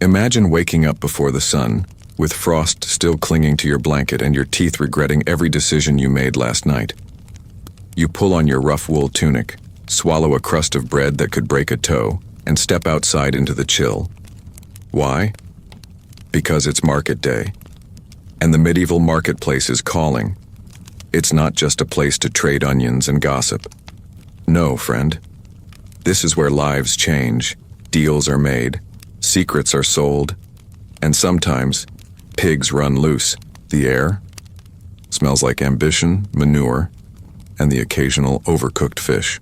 Imagine waking up before the sun, with frost still clinging to your blanket and your teeth regretting every decision you made last night. You pull on your rough wool tunic, swallow a crust of bread that could break a toe, and step outside into the chill. Why? Because it's market day. And the medieval marketplace is calling. It's not just a place to trade onions and gossip. No, friend. This is where lives change, deals are made, secrets are sold, and sometimes pigs run loose. The air smells like ambition, manure, and the occasional overcooked fish.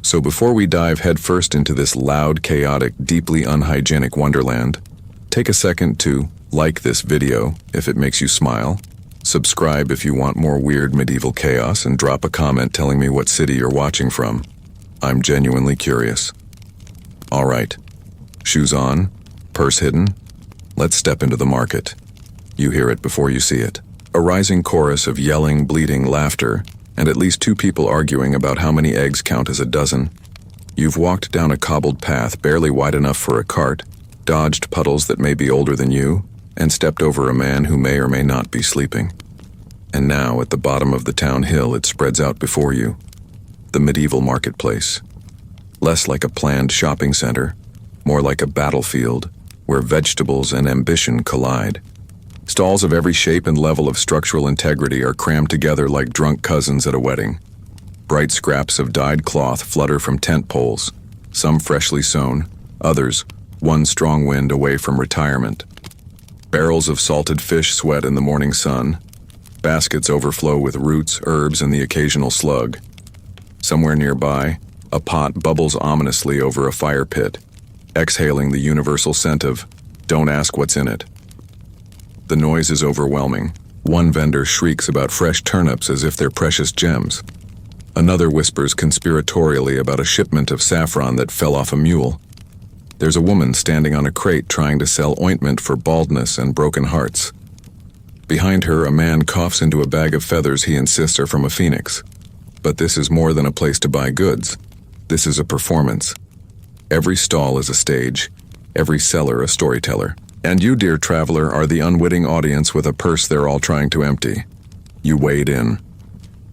So before we dive headfirst into this loud, chaotic, deeply unhygienic wonderland, take a second to like this video if it makes you smile, subscribe if you want more weird medieval chaos, and drop a comment telling me what city you're watching from. I'm genuinely curious. All right, shoes on, purse hidden, let's step into the market. You hear it before you see it. A rising chorus of yelling, bleating laughter, and at least two people arguing about how many eggs count as a dozen. You've walked down a cobbled path barely wide enough for a cart, dodged puddles that may be older than you, and stepped over a man who may or may not be sleeping. And now, at the bottom of the town hill, it spreads out before you. The medieval marketplace. Less like a planned shopping center, more like a battlefield, where vegetables and ambition collide. Stalls of every shape and level of structural integrity are crammed together like drunk cousins at a wedding. Bright scraps of dyed cloth flutter from tent poles, some freshly sewn, others one strong wind away from retirement. Barrels of salted fish sweat in the morning sun. Baskets overflow with roots, herbs, and the occasional slug. Somewhere nearby, a pot bubbles ominously over a fire pit, exhaling the universal scent of, "Don't ask what's in it." The noise is overwhelming. One vendor shrieks about fresh turnips as if they're precious gems. Another whispers conspiratorially about a shipment of saffron that fell off a mule. There's a woman standing on a crate trying to sell ointment for baldness and broken hearts. Behind her, a man coughs into a bag of feathers he insists are from a phoenix. But this is more than a place to buy goods. This is a performance. Every stall is a stage, every seller a storyteller. And you, dear traveler, are the unwitting audience with a purse they're all trying to empty. You wade in.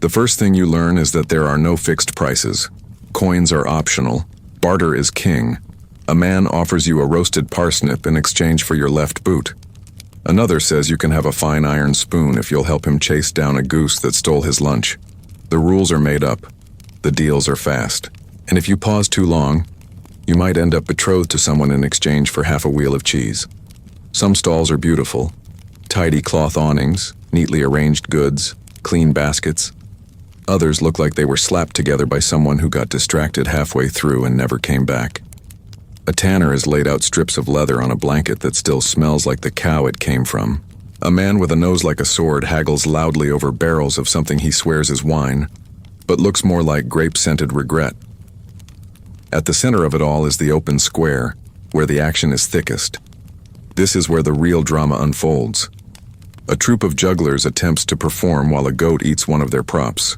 The first thing you learn is that there are no fixed prices. Coins are optional. Barter is king. A man offers you a roasted parsnip in exchange for your left boot. Another says you can have a fine iron spoon if you'll help him chase down a goose that stole his lunch. The rules are made up. The deals are fast. And if you pause too long, you might end up betrothed to someone in exchange for half a wheel of cheese. Some stalls are beautiful. Tidy cloth awnings, neatly arranged goods, clean baskets. Others look like they were slapped together by someone who got distracted halfway through and never came back. A tanner has laid out strips of leather on a blanket that still smells like the cow it came from. A man with a nose like a sword haggles loudly over barrels of something he swears is wine, but looks more like grape-scented regret. At the center of it all is the open square, where the action is thickest. This is where the real drama unfolds. A troupe of jugglers attempts to perform while a goat eats one of their props.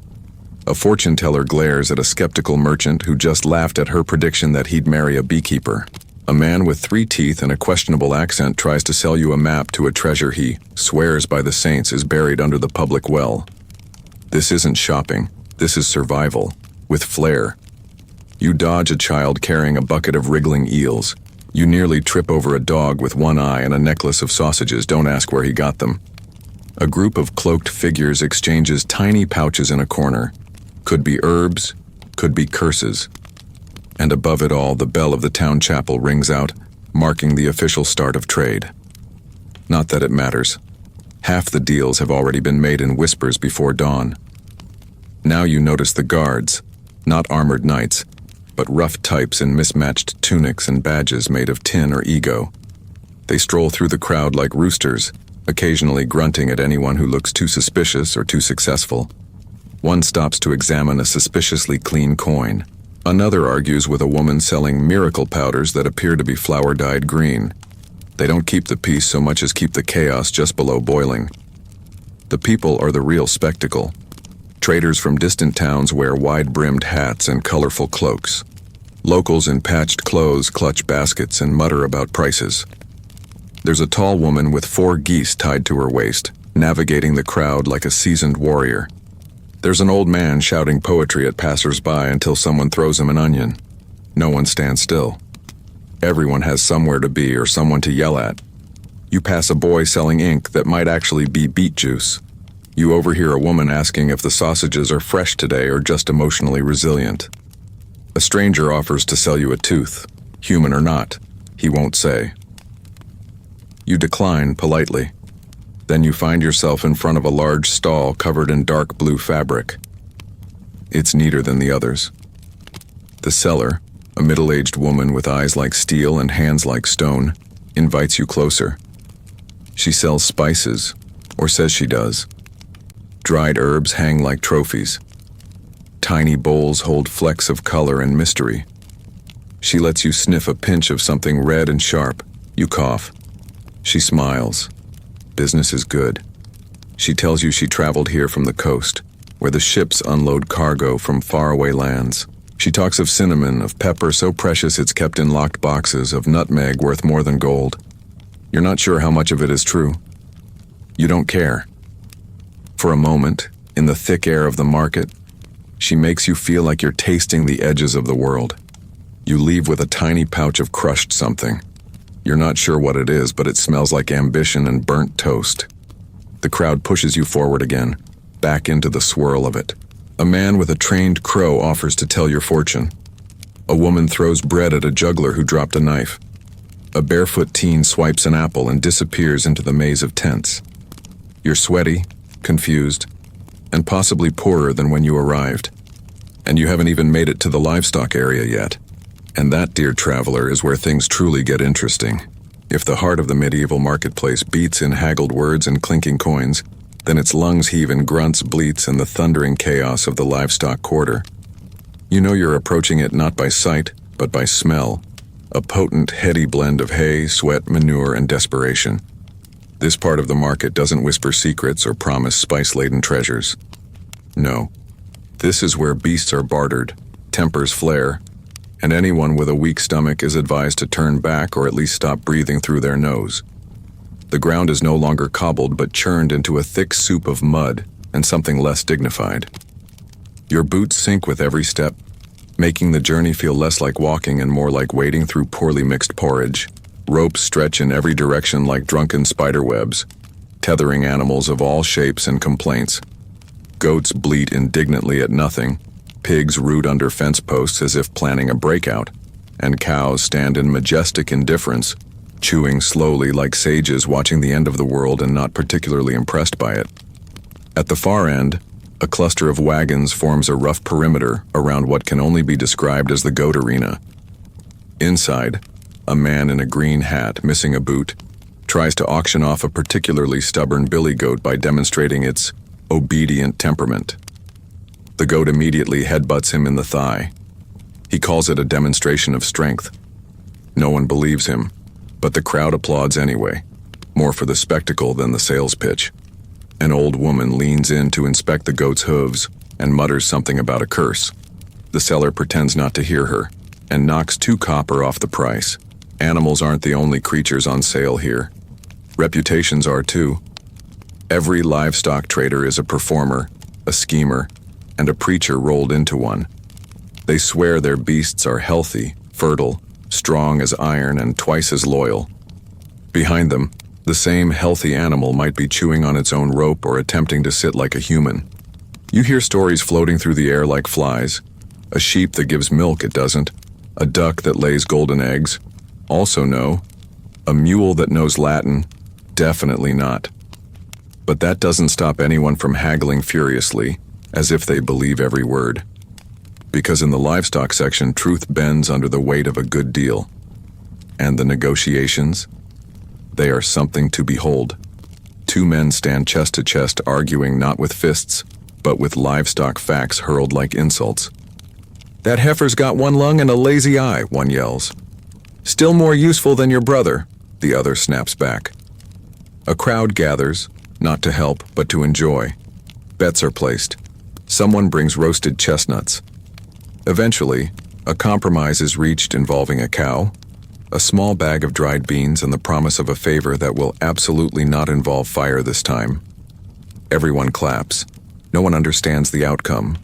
A fortune teller glares at a skeptical merchant who just laughed at her prediction that he'd marry a beekeeper. A man with 3 teeth and a questionable accent tries to sell you a map to a treasure he swears by the saints is buried under the public well. This isn't shopping. This is survival, with flair. You dodge a child carrying a bucket of wriggling eels. You nearly trip over a dog with one eye and a necklace of sausages. Don't ask where he got them. A group of cloaked figures exchanges tiny pouches in a corner. Could be herbs, could be curses. And above it all, the bell of the town chapel rings out, marking the official start of trade. Not that it matters. Half the deals have already been made in whispers before dawn. Now you notice the guards, not armored knights, but rough types in mismatched tunics and badges made of tin or ego. They stroll through the crowd like roosters, occasionally grunting at anyone who looks too suspicious or too successful. One stops to examine a suspiciously clean coin. Another argues with a woman selling miracle powders that appear to be flour-dyed green. They don't keep the peace so much as keep the chaos just below boiling. The people are the real spectacle. Traders from distant towns wear wide-brimmed hats and colorful cloaks. Locals in patched clothes clutch baskets and mutter about prices. There's a tall woman with 4 geese tied to her waist, navigating the crowd like a seasoned warrior. There's an old man shouting poetry at passers-by until someone throws him an onion. No one stands still. Everyone has somewhere to be or someone to yell at. You pass a boy selling ink that might actually be beet juice. You overhear a woman asking if the sausages are fresh today or just emotionally resilient. A stranger offers to sell you a tooth, human or not. He won't say. You decline politely. Then you find yourself in front of a large stall covered in dark blue fabric. It's neater than the others. The seller, a middle-aged woman with eyes like steel and hands like stone, invites you closer. She sells spices, or says she does. Dried herbs hang like trophies. Tiny bowls hold flecks of color and mystery. She lets you sniff a pinch of something red and sharp. You cough. She smiles. Business is good. She tells you she traveled here from the coast, where the ships unload cargo from faraway lands. She talks of cinnamon, of pepper so precious it's kept in locked boxes, of nutmeg worth more than gold. You're not sure how much of it is true. You don't care. For a moment, in the thick air of the market, she makes you feel like you're tasting the edges of the world. You leave with a tiny pouch of crushed something. You're not sure what it is, but it smells like ambition and burnt toast. The crowd pushes you forward again, back into the swirl of it. A man with a trained crow offers to tell your fortune. A woman throws bread at a juggler who dropped a knife. A barefoot teen swipes an apple and disappears into the maze of tents. You're sweaty, confused, and possibly poorer than when you arrived. And you haven't even made it to the livestock area yet. And that, dear traveler, is where things truly get interesting. If the heart of the medieval marketplace beats in haggled words and clinking coins, then its lungs heave in grunts, bleats, and the thundering chaos of the livestock quarter. You know you're approaching it not by sight, but by smell. A potent, heady blend of hay, sweat, manure, and desperation. This part of the market doesn't whisper secrets or promise spice-laden treasures. No. This is where beasts are bartered, tempers flare, and anyone with a weak stomach is advised to turn back or at least stop breathing through their nose. The ground is no longer cobbled but churned into a thick soup of mud and something less dignified. Your boots sink with every step, making the journey feel less like walking and more like wading through poorly mixed porridge. Ropes stretch in every direction like drunken spiderwebs, tethering animals of all shapes and complaints. Goats bleat indignantly at nothing. Pigs root under fence posts as if planning a breakout, and cows stand in majestic indifference, chewing slowly like sages watching the end of the world and not particularly impressed by it. At the far end, a cluster of wagons forms a rough perimeter around what can only be described as the goat arena. Inside, a man in a green hat, missing a boot, tries to auction off a particularly stubborn billy goat by demonstrating its obedient temperament. The goat immediately headbutts him in the thigh. He calls it a demonstration of strength. No one believes him, but the crowd applauds anyway, more for the spectacle than the sales pitch. An old woman leans in to inspect the goat's hooves and mutters something about a curse. The seller pretends not to hear her and knocks 2 copper off the price. Animals aren't the only creatures on sale here. Reputations are too. Every livestock trader is a performer, a schemer, and a preacher rolled into one. They swear their beasts are healthy, fertile, strong as iron, and twice as loyal. Behind them, the same healthy animal might be chewing on its own rope or attempting to sit like a human. You hear stories floating through the air like flies. A sheep that gives milk it doesn't. A duck that lays golden eggs. Also no. A mule that knows Latin. Definitely not. But that doesn't stop anyone from haggling furiously, as if they believe every word. Because in the livestock section, truth bends under the weight of a good deal. And the negotiations? They are something to behold. 2 men stand chest to chest arguing not with fists, but with livestock facts hurled like insults. "That heifer's got 1 lung and a lazy eye," one yells. "Still more useful than your brother," the other snaps back. A crowd gathers, not to help, but to enjoy. Bets are placed. Someone brings roasted chestnuts. Eventually, A compromise is reached involving a cow, a small bag of dried beans, and the promise of a favor that will absolutely not involve fire this time. Everyone claps. No one understands the outcome.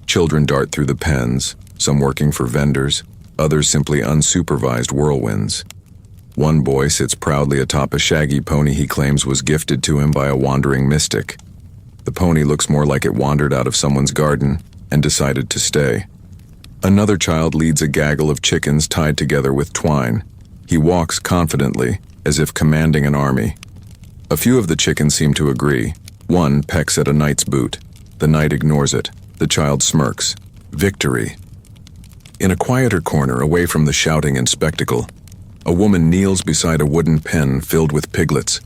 Children dart through the pens, some working for vendors, others simply unsupervised whirlwinds. One boy sits proudly atop a shaggy pony he claims was gifted to him by a wandering mystic. The pony looks more like it wandered out of someone's garden and decided to stay. Another child leads a gaggle of chickens tied together with twine. He walks confidently, as if commanding an army. A few of the chickens seem to agree. One pecks at a knight's boot. The knight ignores it. The child smirks. Victory. In a quieter corner, away from the shouting and spectacle, a woman kneels beside a wooden pen filled with piglets.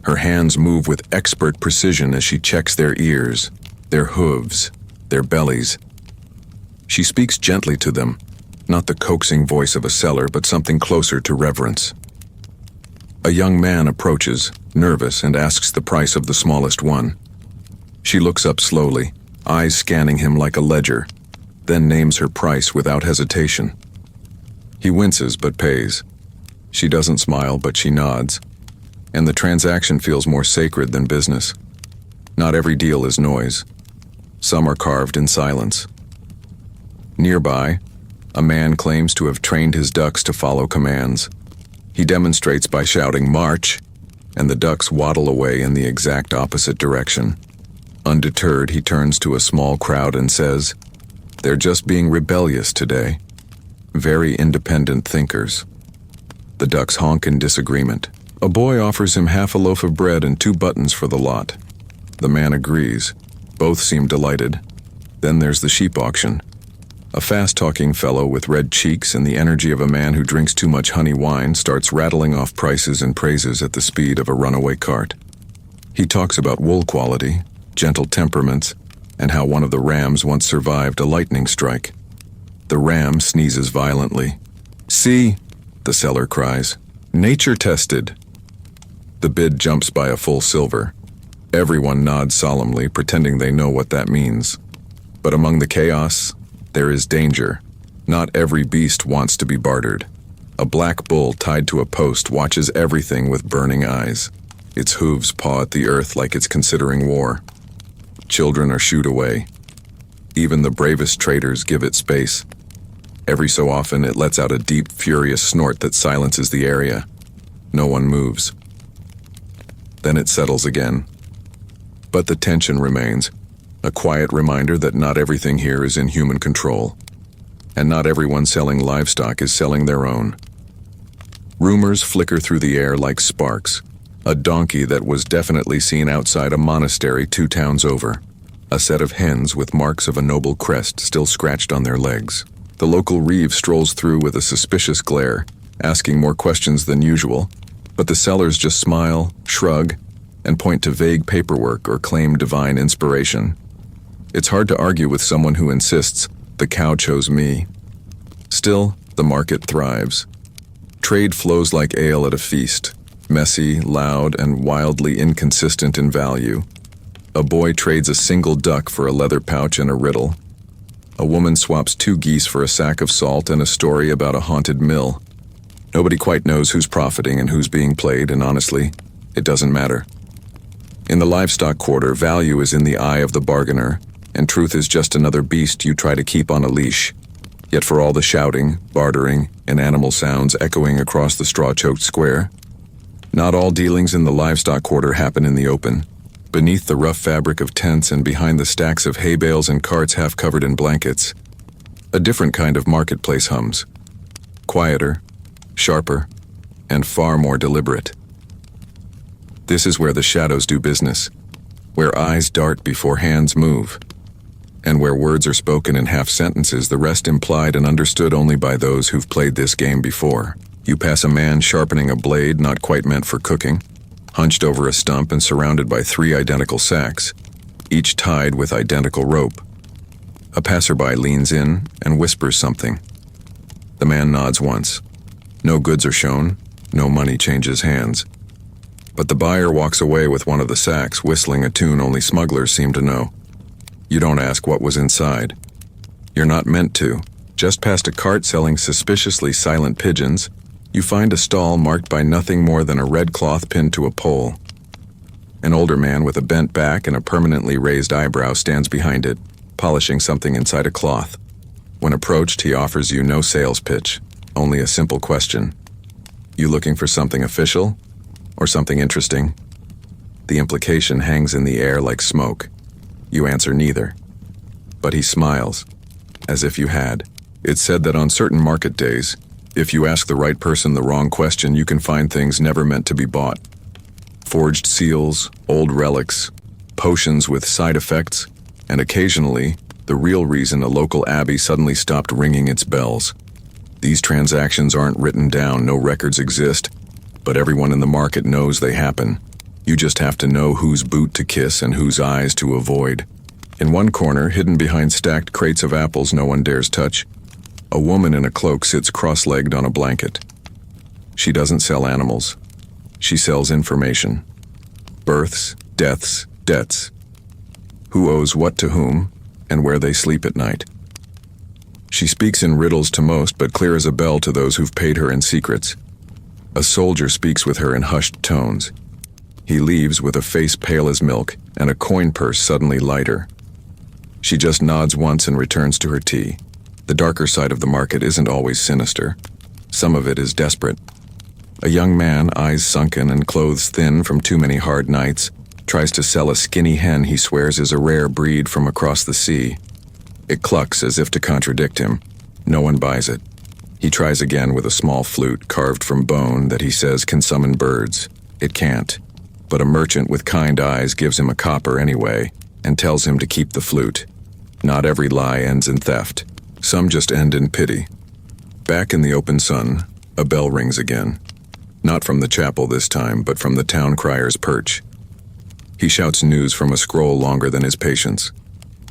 Her hands move with expert precision as she checks their ears, their hooves, their bellies. She speaks gently to them, not the coaxing voice of a seller, but something closer to reverence. A young man approaches, nervous, and asks the price of the smallest one. She looks up slowly, eyes scanning him like a ledger, then names her price without hesitation. He winces but pays. She doesn't smile, but she nods, and the transaction feels more sacred than business. Not every deal is noise. Some are carved in silence. Nearby, a man claims to have trained his ducks to follow commands. He demonstrates by shouting, "March," and the ducks waddle away in the exact opposite direction. Undeterred, he turns to a small crowd and says, "They're just being rebellious today. Very independent thinkers." The ducks honk in disagreement. A boy offers him half a loaf of bread and 2 buttons for the lot. The man agrees. Both seem delighted. Then there's the sheep auction. A fast-talking fellow with red cheeks and the energy of a man who drinks too much honey wine starts rattling off prices and praises at the speed of a runaway cart. He talks about wool quality, gentle temperaments, and how one of the rams once survived a lightning strike. The ram sneezes violently. "See," the seller cries, "nature tested." The bid jumps by a full silver. Everyone nods solemnly, pretending they know what that means. But among the chaos, there is danger. Not every beast wants to be bartered. A black bull tied to a post watches everything with burning eyes. Its hooves paw at the earth like it's considering war. Children are shooed away. Even the bravest traders give it space. Every so often it lets out a deep, furious snort that silences the area. No one moves. Then it settles again. But the tension remains. A quiet reminder that not everything here is in human control. And not everyone selling livestock is selling their own. Rumors flicker through the air like sparks. A donkey that was definitely seen outside a monastery 2 towns over. A set of hens with marks of a noble crest still scratched on their legs. The local reeve strolls through with a suspicious glare, asking more questions than usual, but the sellers just smile, shrug, and point to vague paperwork or claim divine inspiration. It's hard to argue with someone who insists, "The cow chose me." Still, the market thrives. Trade flows like ale at a feast, messy, loud, and wildly inconsistent in value. A boy trades a single duck for a leather pouch and a riddle. A woman swaps 2 geese for a sack of salt and a story about a haunted mill. Nobody quite knows who's profiting and who's being played, and honestly, it doesn't matter. In the livestock quarter, value is in the eye of the bargainer, and truth is just another beast you try to keep on a leash. Yet for all the shouting, bartering, and animal sounds echoing across the straw-choked square, not all dealings in the livestock quarter happen in the open. Beneath the rough fabric of tents and behind the stacks of hay bales and carts half covered in blankets, a different kind of marketplace hums. Quieter, sharper, and far more deliberate. This is where the shadows do business, where eyes dart before hands move, and where words are spoken in half sentences, the rest implied and understood only by those who've played this game before. You pass a man sharpening a blade not quite meant for cooking, hunched over a stump and surrounded by 3 identical sacks, each tied with identical rope. A passerby leans in and whispers something. The man nods once. No goods are shown, no money changes hands. But the buyer walks away with one of the sacks, whistling a tune only smugglers seem to know. You don't ask what was inside. You're not meant to, Just past a cart selling suspiciously silent pigeons, you find a stall marked by nothing more than a red cloth pinned to a pole. An older man with a bent back and a permanently raised eyebrow stands behind it, polishing something inside a cloth. When approached, he offers you no sales pitch, only a simple question. You looking for something official or something interesting? The implication hangs in the air like smoke. You answer neither. But he smiles, as if you had. It's said that on certain market days, if you ask the right person the wrong question, you can find things never meant to be bought. Forged seals, old relics, potions with side effects, and occasionally, the real reason a local abbey suddenly stopped ringing its bells. These transactions aren't written down, no records exist, but everyone in the market knows they happen. You just have to know whose boot to kiss and whose eyes to avoid. In one corner, hidden behind stacked crates of apples no one dares touch, a woman in a cloak sits cross-legged on a blanket. She doesn't sell animals. She sells information. Births, deaths, debts. Who owes what to whom, and where they sleep at night. She speaks in riddles to most, but clear as a bell to those who've paid her in secrets. A soldier speaks with her in hushed tones. He leaves with a face pale as milk and a coin purse suddenly lighter. She just nods once and returns to her tea. The darker side of the market isn't always sinister. Some of it is desperate. A young man, eyes sunken and clothes thin from too many hard nights, tries to sell a skinny hen he swears is a rare breed from across the sea. It clucks as if to contradict him. No one buys it. He tries again with a small flute carved from bone that he says can summon birds. It can't. But a merchant with kind eyes gives him a copper anyway and tells him to keep the flute. Not every lie ends in theft. Some just end in pity. Back in the open sun, a bell rings again. Not from the chapel this time, but from the town crier's perch. He shouts news from a scroll longer than his patience.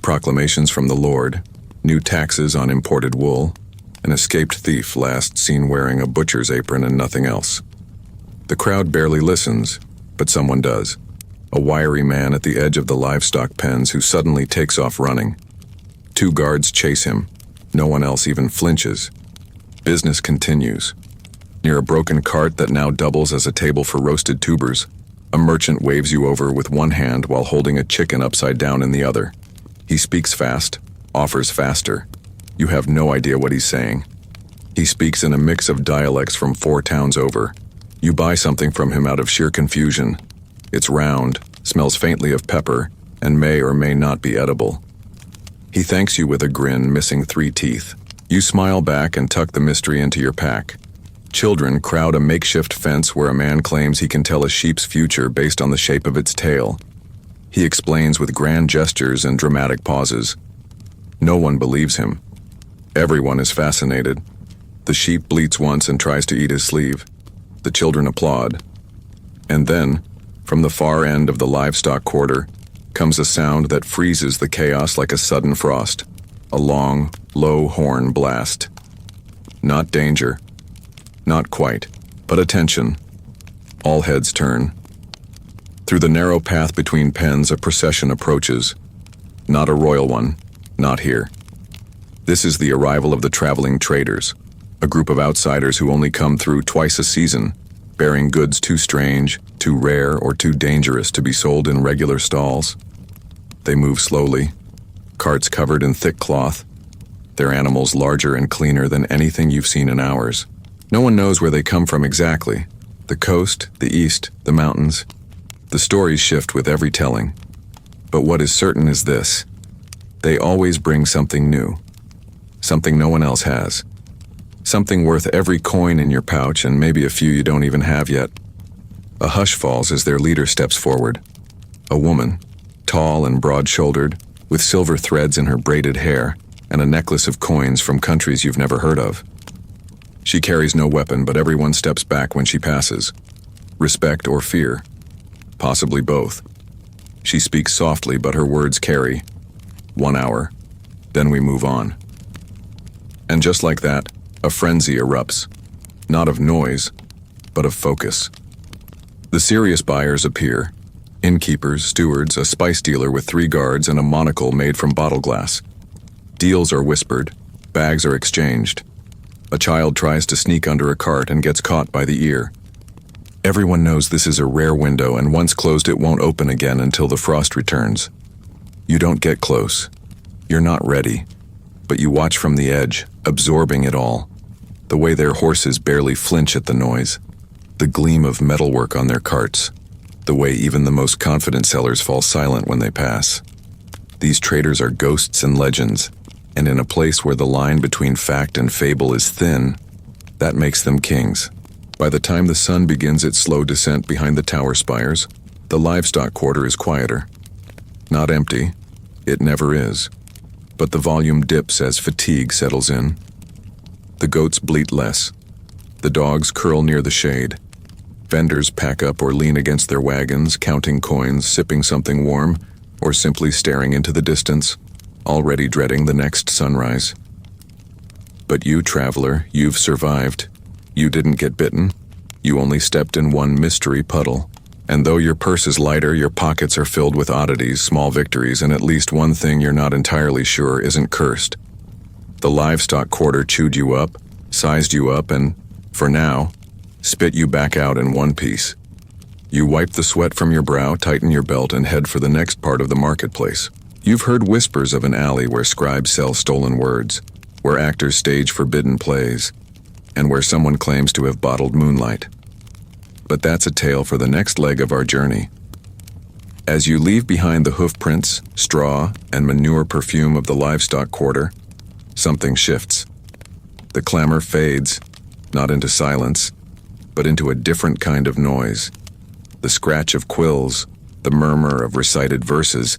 Proclamations from the Lord, new taxes on imported wool, an escaped thief last seen wearing a butcher's apron and nothing else. The crowd barely listens, but someone does. A wiry man at the edge of the livestock pens who suddenly takes off running. 2 guards chase him. No one else even flinches. Business continues. Near a broken cart that now doubles as a table for roasted tubers, a merchant waves you over with one hand while holding a chicken upside down in the other. He speaks fast, offers faster. You have no idea what he's saying. He speaks in a mix of dialects from 4 towns over. You buy something from him out of sheer confusion. It's round, smells faintly of pepper, and may or may not be edible. He thanks you with a grin missing 3 teeth. You smile back and tuck the mystery into your pack. Children crowd a makeshift fence where a man claims he can tell a sheep's future based on the shape of its tail. He explains with grand gestures and dramatic pauses. No one believes him. Everyone is fascinated. The sheep bleats once and tries to eat his sleeve. The children applaud. And then, from the far end of the livestock quarter, comes a sound that freezes the chaos like a sudden frost. A long, low horn blast. Not danger. Not quite, but attention. All heads turn. Through the narrow path between pens, a procession approaches. Not a royal one, not here. This is the arrival of the traveling traders, a group of outsiders who only come through twice a season, bearing goods too strange, too rare, or too dangerous to be sold in regular stalls. They move slowly, carts covered in thick cloth, their animals larger and cleaner than anything you've seen in hours. No one knows where they come from exactly. The coast, the east, the mountains. The stories shift with every telling. But what is certain is this. They always bring something new. Something no one else has. Something worth every coin in your pouch and maybe a few you don't even have yet. A hush falls as their leader steps forward. A woman, tall and broad-shouldered, with silver threads in her braided hair and a necklace of coins from countries you've never heard of. She carries no weapon, but everyone steps back when she passes. Respect or fear? Possibly both. She speaks softly, but her words carry. 1 hour. Then we move on. And just like that, a frenzy erupts. Not of noise, but of focus. The serious buyers appear. Innkeepers, stewards, a spice dealer with 3 guards, and a monocle made from bottle glass. Deals are whispered. Bags are exchanged. A child tries to sneak under a cart and gets caught by the ear. Everyone knows this is a rare window, and once closed it won't open again until the frost returns. You don't get close. You're not ready. But you watch from the edge, absorbing it all. The way their horses barely flinch at the noise. The gleam of metalwork on their carts. The way even the most confident sellers fall silent when they pass. These traders are ghosts and legends, and in a place where the line between fact and fable is thin, that makes them kings. By the time the sun begins its slow descent behind the tower spires, the livestock quarter is quieter. Not empty. It never is. But the volume dips as fatigue settles in. The goats bleat less. The dogs curl near the shade. Vendors pack up or lean against their wagons, counting coins, sipping something warm, or simply staring into the distance, already dreading the next sunrise. But you, traveler, you've survived. You didn't get bitten. You only stepped in one mystery puddle. And though your purse is lighter, your pockets are filled with oddities, small victories, and at least one thing you're not entirely sure isn't cursed. The livestock quarter chewed you up, sized you up, and, for now, spit you back out in one piece. You wipe the sweat from your brow, tighten your belt, and head for the next part of the marketplace. You've heard whispers of an alley where scribes sell stolen words, where actors stage forbidden plays, and where someone claims to have bottled moonlight. But that's a tale for the next leg of our journey. As you leave behind the hoof prints, straw, and manure perfume of the livestock quarter, something shifts. The clamor fades, not into silence, but into a different kind of noise. The scratch of quills, the murmur of recited verses,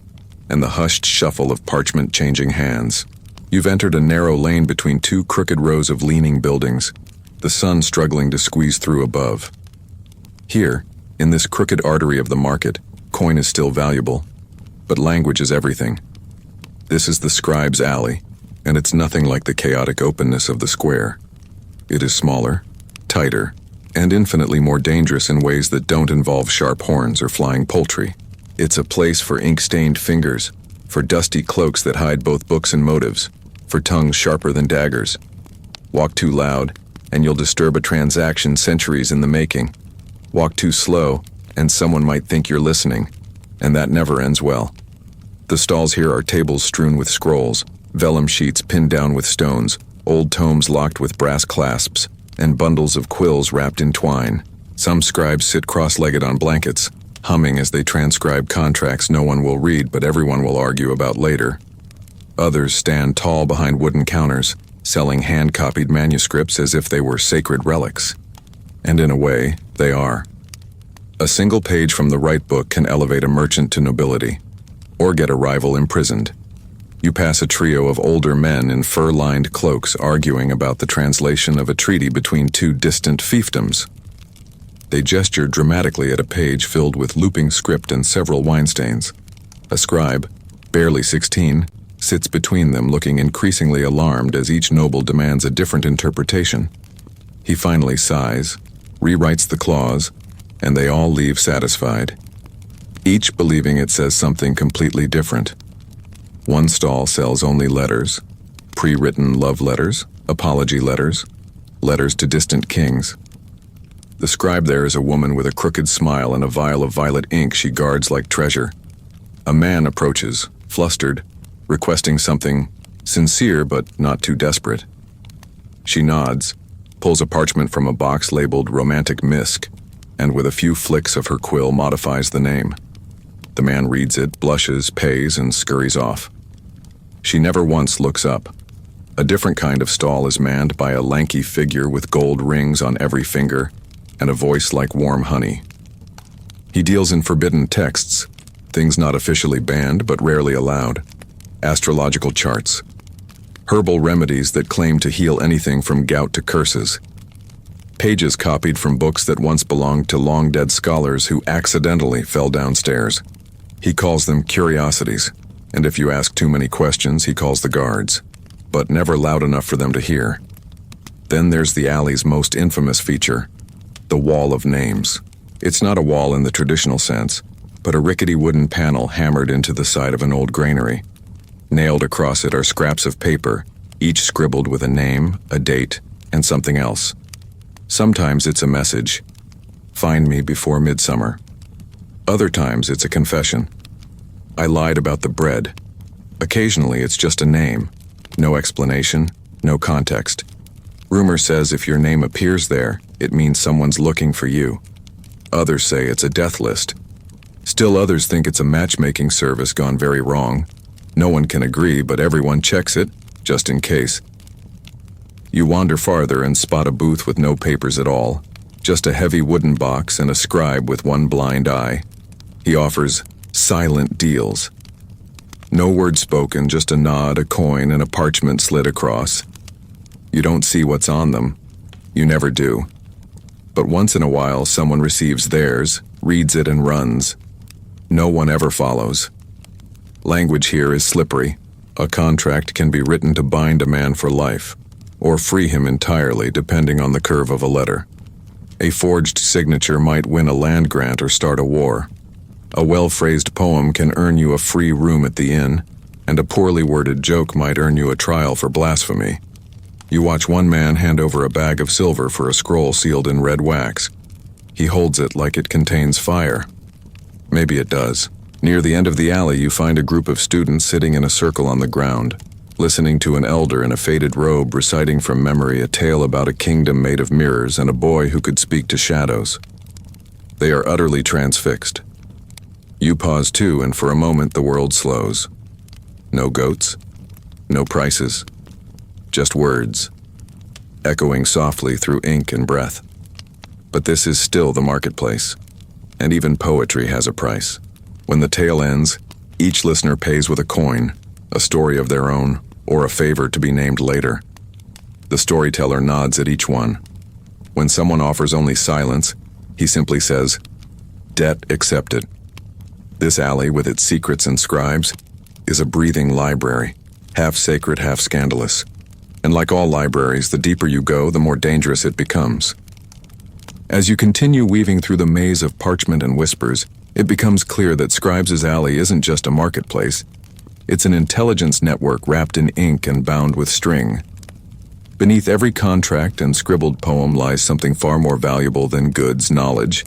and the hushed shuffle of parchment changing hands. You've entered a narrow lane between two crooked rows of leaning buildings, the sun struggling to squeeze through above. Here, in this crooked artery of the market, coin is still valuable, but language is everything. This is the scribe's alley, and it's nothing like the chaotic openness of the square. It is smaller, tighter, and infinitely more dangerous in ways that don't involve sharp horns or flying poultry. It's a place for ink-stained fingers, for dusty cloaks that hide both books and motives, for tongues sharper than daggers. Walk too loud, and you'll disturb a transaction centuries in the making. Walk too slow, and someone might think you're listening, and that never ends well. The stalls here are tables strewn with scrolls, vellum sheets pinned down with stones, old tomes locked with brass clasps, and bundles of quills wrapped in twine. Some scribes sit cross-legged on blankets, humming as they transcribe contracts no one will read but everyone will argue about later. Others stand tall behind wooden counters, selling hand-copied manuscripts as if they were sacred relics. And in a way, they are. A single page from the right book can elevate a merchant to nobility, or get a rival imprisoned. You pass a trio of older men in fur-lined cloaks arguing about the translation of a treaty between two distant fiefdoms. They gesture dramatically at a page filled with looping script and several wine stains. A scribe, barely 16, sits between them looking increasingly alarmed as each noble demands a different interpretation. He finally sighs, rewrites the clause, and they all leave satisfied, each believing it says something completely different. One stall sells only letters, pre-written love letters, apology letters, letters to distant kings. The scribe there is a woman with a crooked smile and a vial of violet ink she guards like treasure. A man approaches, flustered, requesting something sincere but not too desperate. She nods, pulls a parchment from a box labeled Romantic Misc, and with a few flicks of her quill modifies the name. The man reads it, blushes, pays, and scurries off. She never once looks up. A different kind of stall is manned by a lanky figure with gold rings on every finger and a voice like warm honey. He deals in forbidden texts, things not officially banned but rarely allowed, astrological charts, herbal remedies that claim to heal anything from gout to curses, pages copied from books that once belonged to long-dead scholars who accidentally fell downstairs. He calls them curiosities, and if you ask too many questions, he calls the guards, but never loud enough for them to hear. Then there's the alley's most infamous feature, the Wall of Names. It's not a wall in the traditional sense, but a rickety wooden panel hammered into the side of an old granary. Nailed across it are scraps of paper, each scribbled with a name, a date, and something else. Sometimes it's a message. Find me before midsummer. Other times it's a confession. I lied about the bread. Occasionally it's just a name. No explanation, no context. Rumor says if your name appears there, it means someone's looking for you. Others say it's a death list. Still others think it's a matchmaking service gone very wrong. No one can agree, but everyone checks it, just in case. You wander farther and spot a booth with no papers at all, just a heavy wooden box and a scribe with one blind eye. He offers silent deals. No word spoken, just a nod, a coin, and a parchment slid across. You don't see what's on them. You never do. But once in a while, someone receives theirs, reads it, and runs. No one ever follows. Language here is slippery. A contract can be written to bind a man for life, or free him entirely, depending on the curve of a letter. A forged signature might win a land grant or start a war. A well-phrased poem can earn you a free room at the inn, and a poorly worded joke might earn you a trial for blasphemy. You watch one man hand over a bag of silver for a scroll sealed in red wax. He holds it like it contains fire. Maybe it does. Near the end of the alley, you find a group of students sitting in a circle on the ground, listening to an elder in a faded robe reciting from memory a tale about a kingdom made of mirrors and a boy who could speak to shadows. They are utterly transfixed. You pause too, and for a moment the world slows. No goats, no prices, just words, echoing softly through ink and breath. But this is still the marketplace, and even poetry has a price. When the tale ends, each listener pays with a coin, a story of their own, or a favor to be named later. The storyteller nods at each one. When someone offers only silence, he simply says, "Debt accepted." This alley, with its secrets and scribes, is a breathing library, half sacred, half scandalous. And like all libraries, the deeper you go, the more dangerous it becomes. As you continue weaving through the maze of parchment and whispers, it becomes clear that Scribes' Alley isn't just a marketplace. It's an intelligence network wrapped in ink and bound with string. Beneath every contract and scribbled poem lies something far more valuable than goods, knowledge.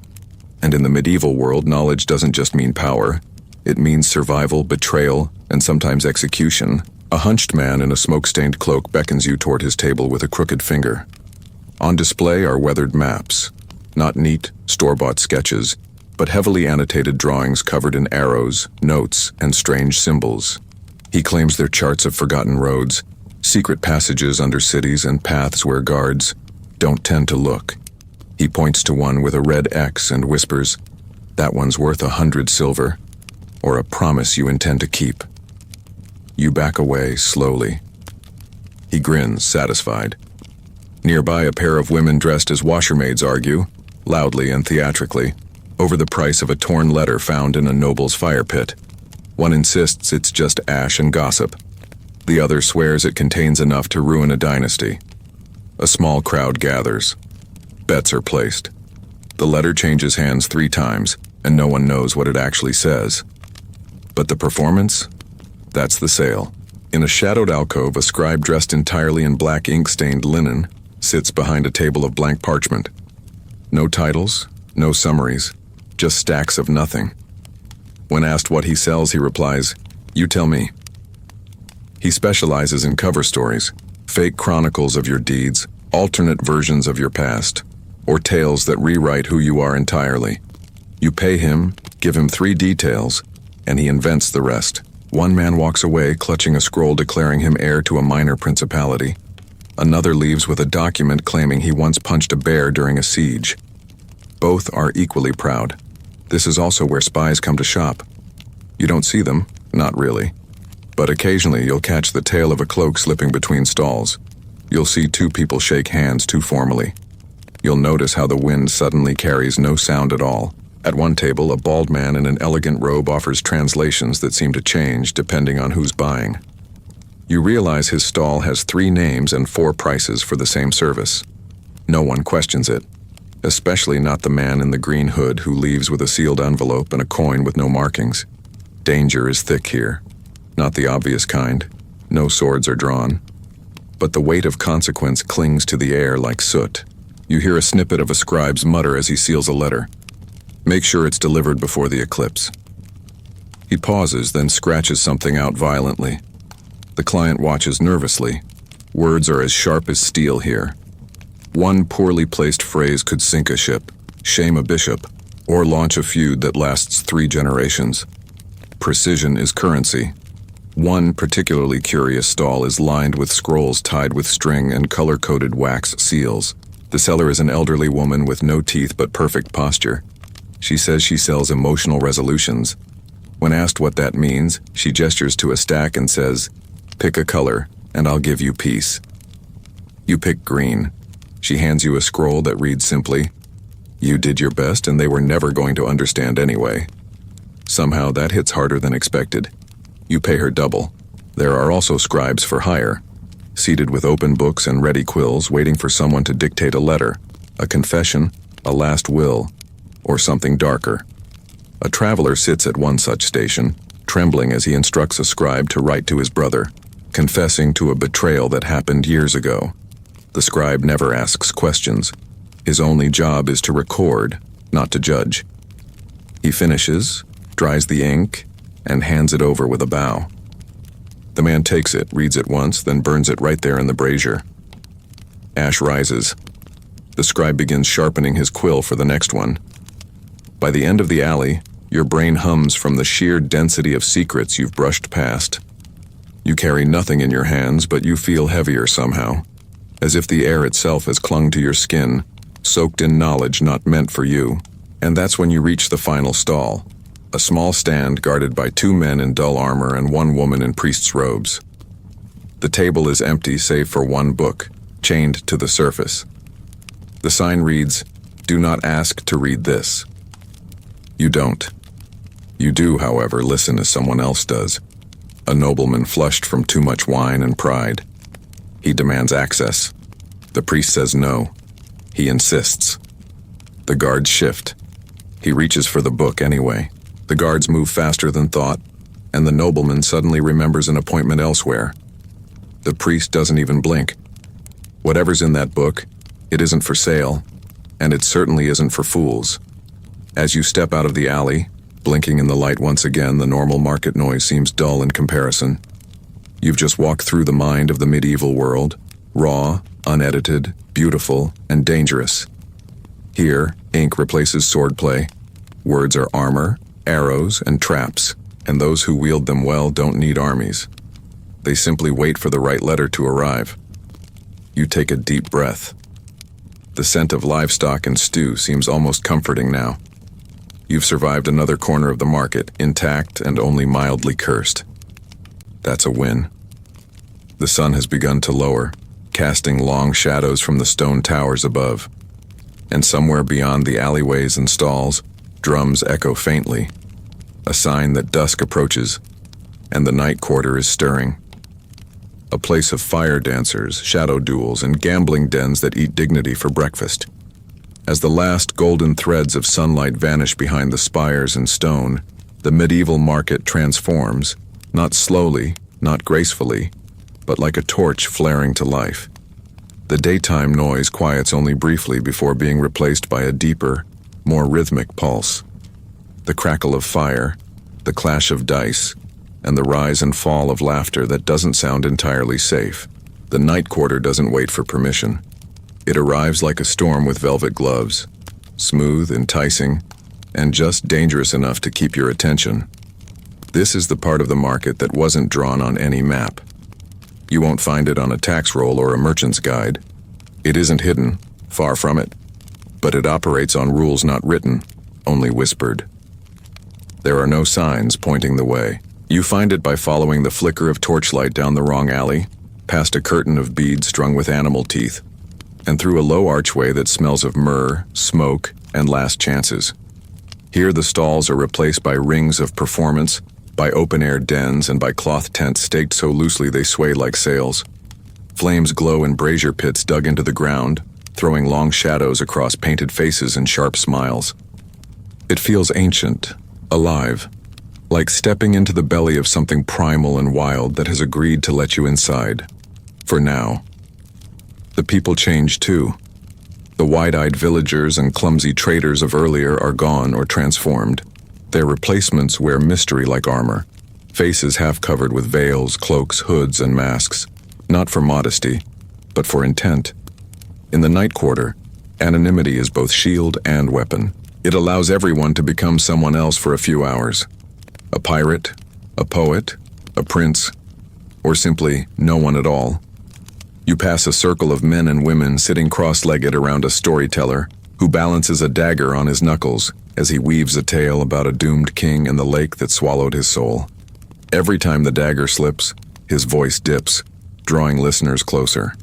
And in the medieval world, knowledge doesn't just mean power. It means survival, betrayal, and sometimes execution. A hunched man in a smoke-stained cloak beckons you toward his table with a crooked finger. On display are weathered maps, not neat, store-bought sketches, but heavily annotated drawings covered in arrows, notes, and strange symbols. He claims they're charts of forgotten roads, secret passages under cities, and paths where guards don't tend to look. He points to one with a red X and whispers, "That one's worth 100 silver, or a promise you intend to keep." You back away slowly. He grins, satisfied. Nearby, a pair of women dressed as washermaids argue, loudly and theatrically, over the price of a torn letter found in a noble's fire pit. One insists it's just ash and gossip. The other swears it contains enough to ruin a dynasty. A small crowd gathers. Bets are placed. The letter changes hands 3 times, and no one knows what it actually says. But the performance? That's the sale. In a shadowed alcove, a scribe dressed entirely in black ink-stained linen sits behind a table of blank parchment. No titles, no summaries, just stacks of nothing. When asked what he sells, he replies, "You tell me." He specializes in cover stories, fake chronicles of your deeds, alternate versions of your past, or tales that rewrite who you are entirely. You pay him, give him 3 details, and he invents the rest. One man walks away clutching a scroll declaring him heir to a minor principality. Another leaves with a document claiming he once punched a bear during a siege. Both are equally proud. This is also where spies come to shop. You don't see them, not really. But occasionally you'll catch the tail of a cloak slipping between stalls. You'll see 2 people shake hands too formally. You'll notice how the wind suddenly carries no sound at all. At one table, a bald man in an elegant robe offers translations that seem to change depending on who's buying. You realize his stall has 3 names and 4 prices for the same service. No one questions it, especially not the man in the green hood who leaves with a sealed envelope and a coin with no markings. Danger is thick here. Not the obvious kind. No swords are drawn. but the weight of consequence clings to the air like soot. You hear a snippet of a scribe's mutter as he seals a letter. Make sure it's delivered before the eclipse. He pauses, then scratches something out violently. The client watches nervously. Words are as sharp as steel here. One poorly placed phrase could sink a ship, shame a bishop, or launch a feud that lasts 3 generations. Precision is currency. One particularly curious stall is lined with scrolls tied with string and color-coded wax seals. The seller is an elderly woman with no teeth but perfect posture. She says she sells emotional resolutions. When asked what that means, she gestures to a stack and says, "Pick a color, and I'll give you peace." You pick green. She hands you a scroll that reads simply, "You did your best and they were never going to understand anyway." Somehow that hits harder than expected. You pay her double. There are also scribes for hire, seated with open books and ready quills waiting for someone to dictate a letter, a confession, a last will, or something darker. A traveler sits at one such station, trembling as he instructs a scribe to write to his brother, confessing to a betrayal that happened years ago. The scribe never asks questions. His only job is to record, not to judge. He finishes, dries the ink, and hands it over with a bow. The man takes it, reads it once, then burns it right there in the brazier. Ash rises. The scribe begins sharpening his quill for the next one. By the end of the alley, your brain hums from the sheer density of secrets you've brushed past. You carry nothing in your hands, but you feel heavier somehow, as if the air itself has clung to your skin, soaked in knowledge not meant for you. And that's when you reach the final stall. A small stand guarded by 2 men in dull armor and 1 woman in priest's robes. The table is empty save for 1 book, chained to the surface. The sign reads, "Do not ask to read this." You don't. You do, however, listen as someone else does. A nobleman flushed from too much wine and pride. He demands access. The priest says no. He insists. The guards shift. He reaches for the book anyway. The guards move faster than thought, and the nobleman suddenly remembers an appointment elsewhere. The priest doesn't even blink. Whatever's in that book, it isn't for sale, and it certainly isn't for fools. As you step out of the alley, blinking in the light once again, the normal market noise seems dull in comparison. You've just walked through the mind of the medieval world, raw, unedited, beautiful, and dangerous. Here, ink replaces swordplay. Words are armor, arrows, and traps, and those who wield them well don't need armies. They simply wait for the right letter to arrive. You take a deep breath. The scent of livestock and stew seems almost comforting now. You've survived another corner of the market, intact and only mildly cursed. That's a win. The sun has begun to lower, casting long shadows from the stone towers above. And somewhere beyond the alleyways and stalls, drums echo faintly, a sign that dusk approaches, and the night quarter is stirring. A place of fire dancers, shadow duels, and gambling dens that eat dignity for breakfast. As the last golden threads of sunlight vanish behind the spires and stone, the medieval market transforms, not slowly, not gracefully, but like a torch flaring to life. The daytime noise quiets only briefly before being replaced by a deeper, more rhythmic pulse. The crackle of fire, the clash of dice, and the rise and fall of laughter that doesn't sound entirely safe. The night quarter doesn't wait for permission. It arrives like a storm with velvet gloves, smooth, enticing, and just dangerous enough to keep your attention. This is the part of the market that wasn't drawn on any map. You won't find it on a tax roll or a merchant's guide. It isn't hidden, far from it, but it operates on rules not written, only whispered. There are no signs pointing the way. You find it by following the flicker of torchlight down the wrong alley, past a curtain of beads strung with animal teeth, and through a low archway that smells of myrrh, smoke, and last chances. Here the stalls are replaced by rings of performance, by open-air dens, and by cloth tents staked so loosely they sway like sails. Flames glow in brazier pits dug into the ground, throwing long shadows across painted faces and sharp smiles. It feels ancient, alive, like stepping into the belly of something primal and wild that has agreed to let you inside. For now. The people change too. The wide-eyed villagers and clumsy traders of earlier are gone or transformed. Their replacements wear mystery like armor, faces half covered with veils, cloaks, hoods, and masks, not for modesty, but for intent. In the Night Quarter, anonymity is both shield and weapon. It allows everyone to become someone else for a few hours. A pirate, a poet, a prince, or simply no one at all. You pass a circle of men and women sitting cross-legged around a storyteller who balances a dagger on his knuckles as he weaves a tale about a doomed king and the lake that swallowed his soul. Every time the dagger slips, his voice dips, drawing listeners closer.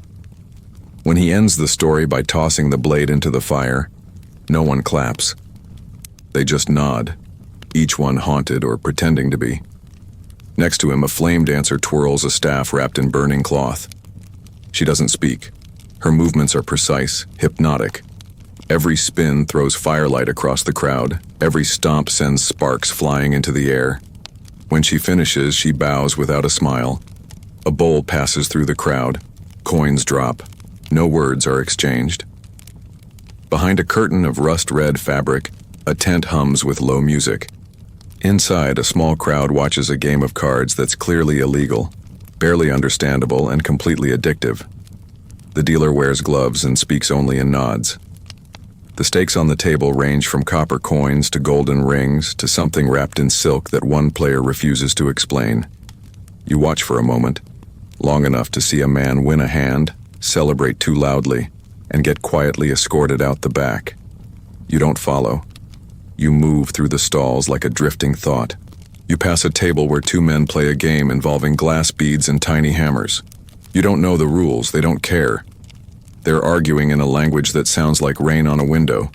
When he ends the story by tossing the blade into the fire, no one claps. They just nod, each one haunted or pretending to be. Next to him, a flame dancer twirls a staff wrapped in burning cloth. She doesn't speak. Her movements are precise, hypnotic. Every spin throws firelight across the crowd. Every stomp sends sparks flying into the air. When she finishes, she bows without a smile. A bowl passes through the crowd. Coins drop. No words are exchanged. Behind a curtain of rust-red fabric, a tent hums with low music. Inside, a small crowd watches a game of cards that's clearly illegal, barely understandable, and completely addictive. The dealer wears gloves and speaks only in nods. The stakes on the table range from copper coins to golden rings to something wrapped in silk that one player refuses to explain. You watch for a moment, long enough to see a man win a hand, celebrate too loudly, and get quietly escorted out the back. You don't follow. You move through the stalls like a drifting thought. You pass a table where two men play a game involving glass beads and tiny hammers. You don't know the rules, they don't care. They're arguing in a language that sounds like rain on a window.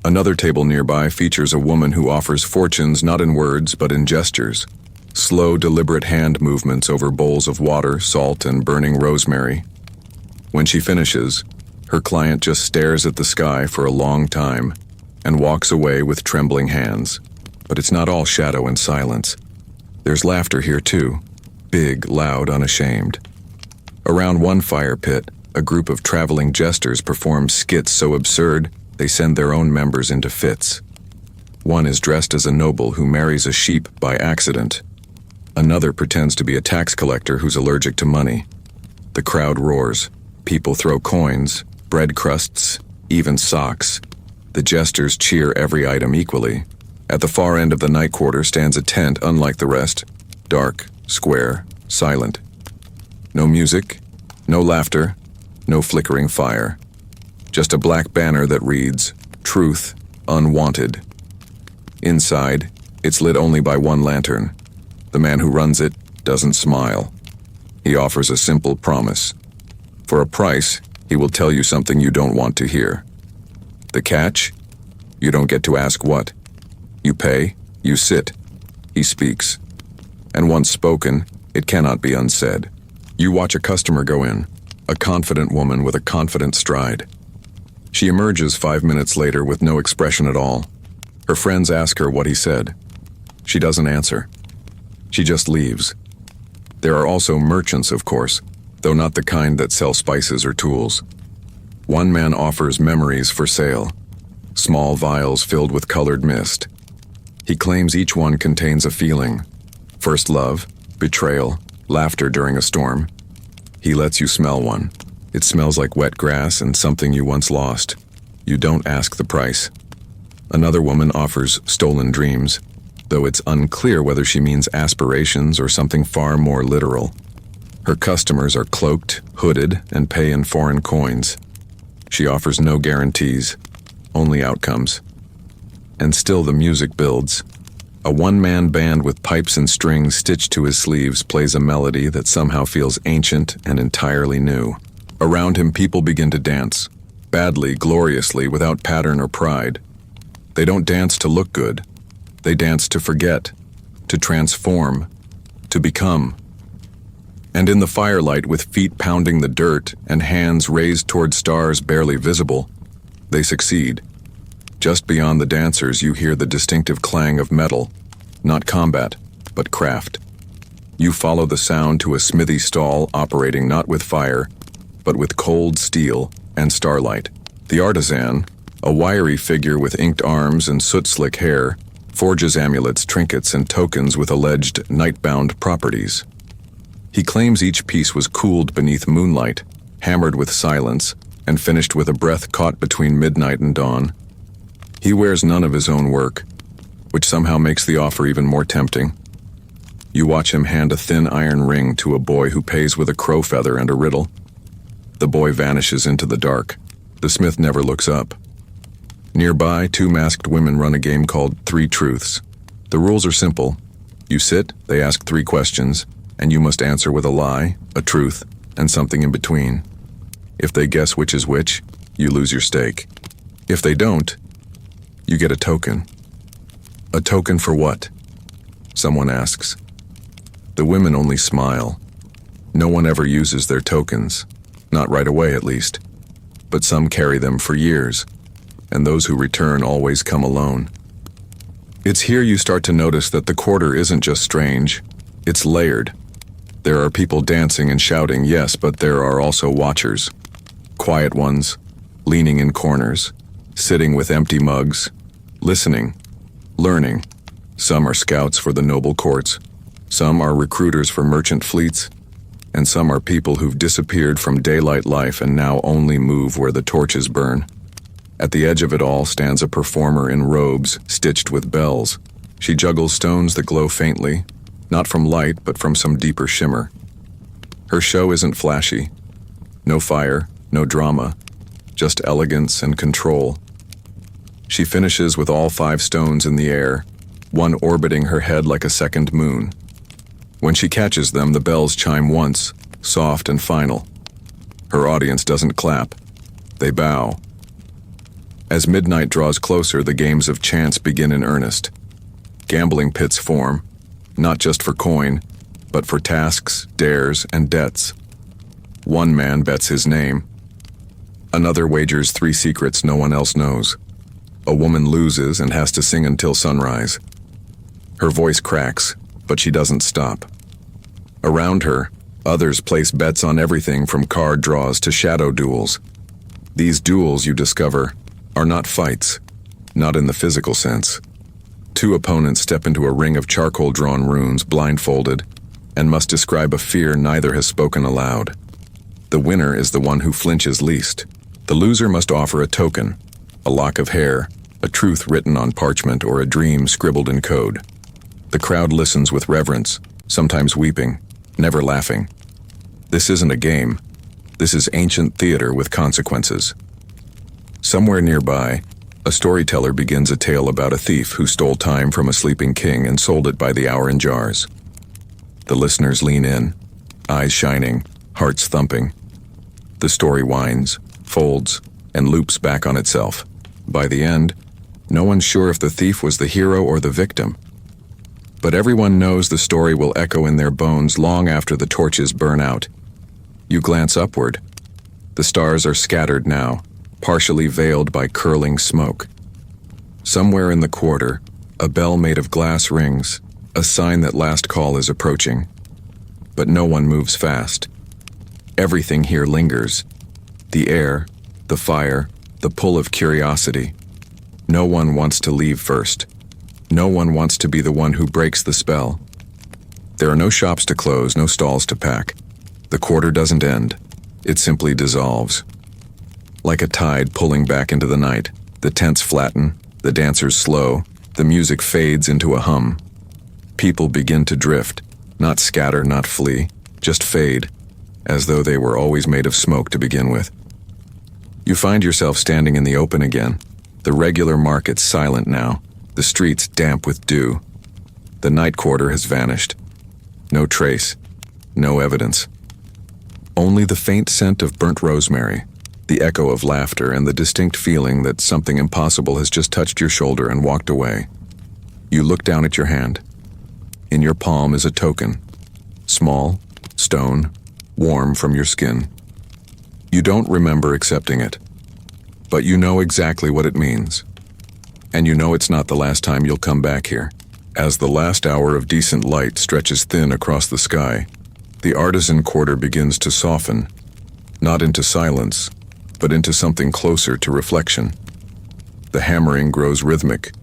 Another table nearby features a woman who offers fortunes not in words but in gestures. Slow, deliberate hand movements over bowls of water, salt, and burning rosemary. When she finishes, her client just stares at the sky for a long time and walks away with trembling hands. But it's not all shadow and silence. There's laughter here too, big, loud, unashamed. Around one fire pit, a group of traveling jesters perform skits so absurd they send their own members into fits. One is dressed as a noble who marries a sheep by accident. Another pretends to be a tax collector who's allergic to money. The crowd roars. People throw coins, bread crusts, even socks. The jesters cheer every item equally. At the far end of the Night Quarter stands a tent unlike the rest. Dark, square, silent. No music, no laughter, no flickering fire. Just a black banner that reads, "Truth, Unwanted." Inside, it's lit only by one lantern. The man who runs it doesn't smile. He offers a simple promise. For a price, he will tell you something you don't want to hear. The catch? You don't get to ask what. You pay, you sit. He speaks. And once spoken, it cannot be unsaid. You watch a customer go in, a confident woman with a confident stride. She emerges 5 minutes later with no expression at all. Her friends ask her what he said. She doesn't answer. She just leaves. There are also merchants, of course, though not the kind that sell spices or tools. One man offers memories for sale, small vials filled with colored mist. He claims each one contains a feeling. First love, betrayal, laughter during a storm. He lets you smell one. It smells like wet grass and something you once lost. You don't ask the price. Another woman offers stolen dreams, though it's unclear whether she means aspirations or something far more literal. Her customers are cloaked, hooded, and pay in foreign coins. She offers no guarantees, only outcomes. And still the music builds. A one-man band with pipes and strings stitched to his sleeves plays a melody that somehow feels ancient and entirely new. Around him, people begin to dance, badly, gloriously, without pattern or pride. They don't dance to look good. They dance to forget, to transform, to become. And in the firelight, with feet pounding the dirt and hands raised toward stars barely visible, they succeed. Just beyond the dancers, you hear the distinctive clang of metal, not combat, but craft. You follow the sound to a smithy stall operating not with fire, but with cold steel and starlight. The artisan, a wiry figure with inked arms and soot-slick hair, forges amulets, trinkets, and tokens with alleged night-bound properties. He claims each piece was cooled beneath moonlight, hammered with silence, and finished with a breath caught between midnight and dawn. He wears none of his own work, which somehow makes the offer even more tempting. You watch him hand a thin iron ring to a boy who pays with a crow feather and a riddle. The boy vanishes into the dark. The smith never looks up. Nearby, two masked women run a game called Three Truths. The rules are simple. You sit, they ask 3 questions, and you must answer with a lie, a truth, and something in between. If they guess which is which, you lose your stake. If they don't, you get a token. A token for what? Someone asks. The women only smile. No one ever uses their tokens, not right away at least, but some carry them for years, and those who return always come alone. It's here you start to notice that the quarter isn't just strange, it's layered. There are people dancing and shouting, yes, but there are also watchers. Quiet ones, leaning in corners, sitting with empty mugs, listening, learning. Some are scouts for the noble courts, some are recruiters for merchant fleets, and some are people who've disappeared from daylight life and now only move where the torches burn. At the edge of it all stands a performer in robes stitched with bells. She juggles stones that glow faintly, not from light but from some deeper shimmer. Her show isn't flashy. No fire, no drama, just elegance and control. She finishes with all 5 stones in the air, one orbiting her head like a second moon. When she catches them, the bells chime once, soft and final. Her audience doesn't clap. They bow. As midnight draws closer, the games of chance begin in earnest. Gambling pits form, not just for coin, but for tasks, dares, and debts. One man bets his name. Another wagers 3 secrets no one else knows. A woman loses and has to sing until sunrise. Her voice cracks, but she doesn't stop. Around her, others place bets on everything from card draws to shadow duels. These duels, you discover, are not fights, not in the physical sense. 2 opponents step into a ring of charcoal-drawn runes, blindfolded, and must describe a fear neither has spoken aloud. The winner is the one who flinches least. The loser must offer a token, a lock of hair, a truth written on parchment, or a dream scribbled in code. The crowd listens with reverence, sometimes weeping, never laughing. This isn't a game. This is ancient theater with consequences. Somewhere nearby, a storyteller begins a tale about a thief who stole time from a sleeping king and sold it by the hour in jars. The listeners lean in, eyes shining, hearts thumping. The story winds, folds, and loops back on itself. By the end, no one's sure if the thief was the hero or the victim. But everyone knows the story will echo in their bones long after the torches burn out. You glance upward. The stars are scattered now, partially veiled by curling smoke. Somewhere in the quarter, a bell made of glass rings, a sign that last call is approaching. But no one moves fast. Everything here lingers. The air, the fire, the pull of curiosity. No one wants to leave first. No one wants to be the one who breaks the spell. There are no shops to close, no stalls to pack. The quarter doesn't end. It simply dissolves. Like a tide pulling back into the night, the tents flatten, the dancers slow, the music fades into a hum. People begin to drift, not scatter, not flee, just fade, as though they were always made of smoke to begin with. You find yourself standing in the open again, the regular market silent now, the streets damp with dew. The night quarter has vanished. No trace, no evidence. Only the faint scent of burnt rosemary, the echo of laughter, and the distinct feeling that something impossible has just touched your shoulder and walked away. You look down at your hand. In your palm is a token. Small, stone, warm from your skin. You don't remember accepting it, but you know exactly what it means. And you know it's not the last time you'll come back here. As the last hour of decent light stretches thin across the sky, the artisan quarter begins to soften, Not into silence, but into something closer to reflection. The hammering grows rhythmic,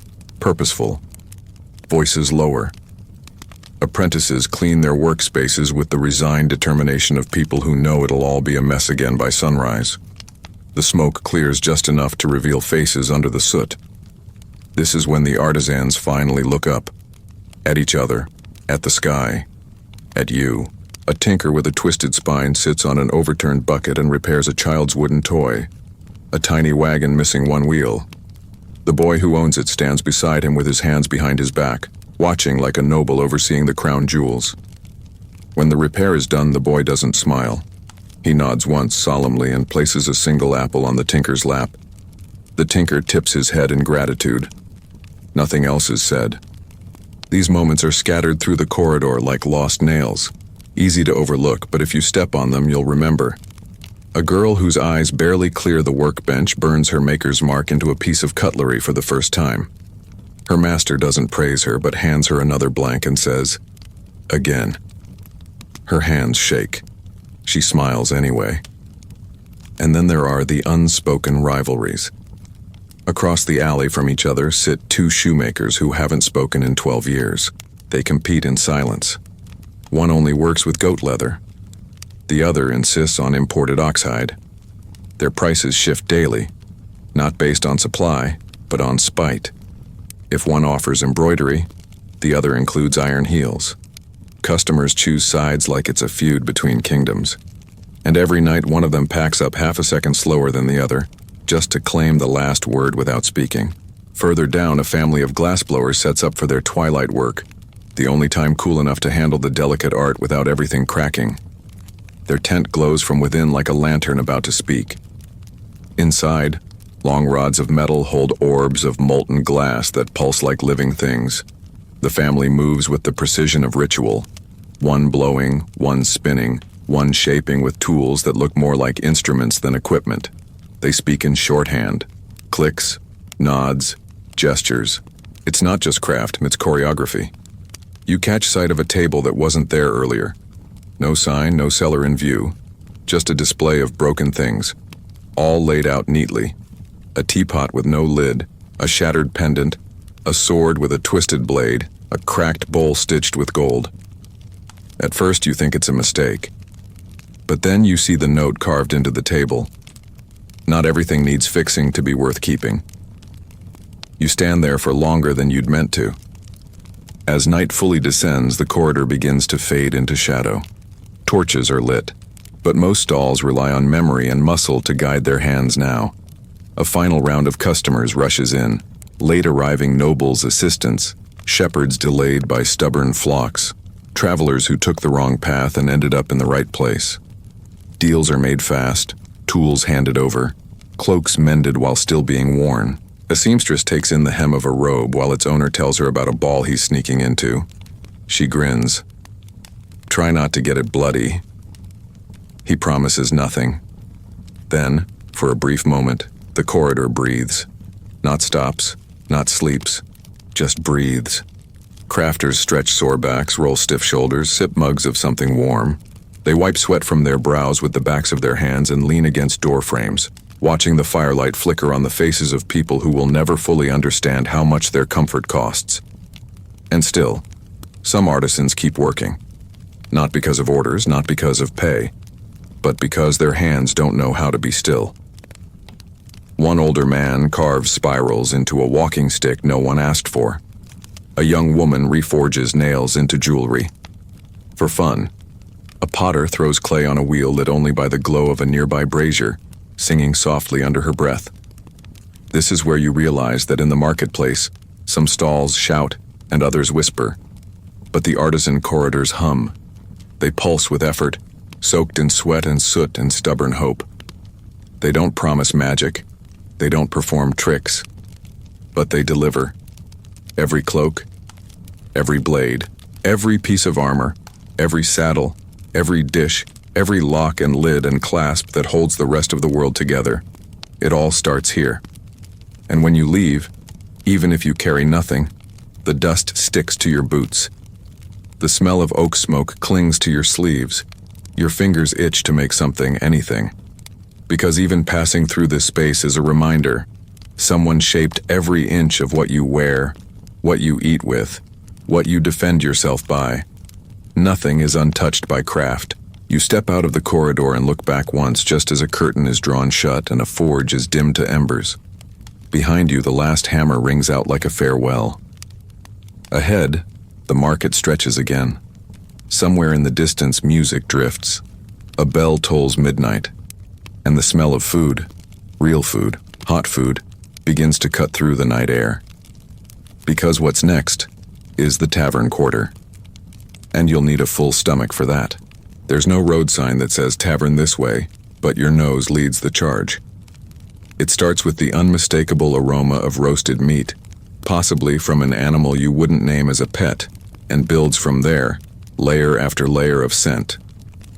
purposeful, voices lower. Apprentices clean their workspaces with the resigned determination of people who know it'll all be a mess again by sunrise. The smoke clears just enough to reveal faces under the soot. This is when the artisans finally look up, at each other, at the sky, at you. A tinker with a twisted spine sits on an overturned bucket and repairs a child's wooden toy, a tiny wagon missing one wheel. The boy who owns it stands beside him with his hands behind his back, watching like a noble overseeing the crown jewels. When the repair is done, the boy doesn't smile. He nods once solemnly and places a single apple on the tinker's lap. The tinker tips his head in gratitude. Nothing else is said. These moments are scattered through the corridor like lost nails. Easy to overlook, but if you step on them, you'll remember. A girl whose eyes barely clear the workbench burns her maker's mark into a piece of cutlery for the first time. Her master doesn't praise her, but hands her another blank and says, "Again." Her hands shake. She smiles anyway. And then there are the unspoken rivalries. Across the alley from each other sit two shoemakers who haven't spoken in 12 years. They compete in silence. One only works with goat leather. The other insists on imported oxhide. Their prices shift daily, not based on supply, but on spite. If one offers embroidery, the other includes iron heels. Customers choose sides like it's a feud between kingdoms. And every night one of them packs up half a second slower than the other, just to claim the last word without speaking. Further down, a family of glassblowers sets up for their twilight work, the only time cool enough to handle the delicate art without everything cracking. Their tent glows from within like a lantern about to speak. Inside, long rods of metal hold orbs of molten glass that pulse like living things. The family moves with the precision of ritual, one blowing, one spinning, one shaping with tools that look more like instruments than equipment. They speak in shorthand, clicks, nods, gestures. It's not just craft, it's choreography. You catch sight of a table that wasn't there earlier. No sign, no seller in view, just a display of broken things, all laid out neatly. A teapot with no lid, a shattered pendant, a sword with a twisted blade, a cracked bowl stitched with gold. At first you think it's a mistake, but then you see the note carved into the table. Not everything needs fixing to be worth keeping. You stand there for longer than you'd meant to. As night fully descends, the corridor begins to fade into shadow. Torches are lit, but most stalls rely on memory and muscle to guide their hands now. A final round of customers rushes in, late-arriving nobles' assistants, shepherds delayed by stubborn flocks, travelers who took the wrong path and ended up in the right place. Deals are made fast, tools handed over, cloaks mended while still being worn. A seamstress takes in the hem of a robe while its owner tells her about a ball he's sneaking into. She grins. Try not to get it bloody. He promises nothing. Then, for a brief moment, the corridor breathes. Not stops, not sleeps, just breathes. Crafters stretch sore backs, roll stiff shoulders, sip mugs of something warm. They wipe sweat from their brows with the backs of their hands and lean against door frames, watching the firelight flicker on the faces of people who will never fully understand how much their comfort costs. And still, some artisans keep working. Not because of orders, not because of pay, but because their hands don't know how to be still. One older man carves spirals into a walking stick no one asked for. A young woman reforges nails into jewelry. For fun, a potter throws clay on a wheel lit only by the glow of a nearby brazier, singing softly under her breath. This is where you realize that in the marketplace, some stalls shout and others whisper, but the artisan corridors hum. They pulse with effort, soaked in sweat and soot and stubborn hope. They don't promise magic. They don't perform tricks, but they deliver. Every cloak, every blade, every piece of armor, every saddle, every dish, every lock and lid and clasp that holds the rest of the world together. It all starts here. And when you leave, even if you carry nothing, the dust sticks to your boots. The smell of oak smoke clings to your sleeves. Your fingers itch to make something, anything. Because even passing through this space is a reminder. Someone shaped every inch of what you wear, what you eat with, what you defend yourself by. Nothing is untouched by craft. You step out of the corridor and look back once just as a curtain is drawn shut and a forge is dimmed to embers. Behind you, the last hammer rings out like a farewell. Ahead, the market stretches again. Somewhere in the distance, music drifts. A bell tolls midnight, and the smell of food, real food, hot food, begins to cut through the night air. Because what's next is the tavern quarter. And you'll need a full stomach for that. There's no road sign that says tavern this way, but your nose leads the charge. It starts with the unmistakable aroma of roasted meat, possibly from an animal you wouldn't name as a pet, and builds from there, layer after layer of scent.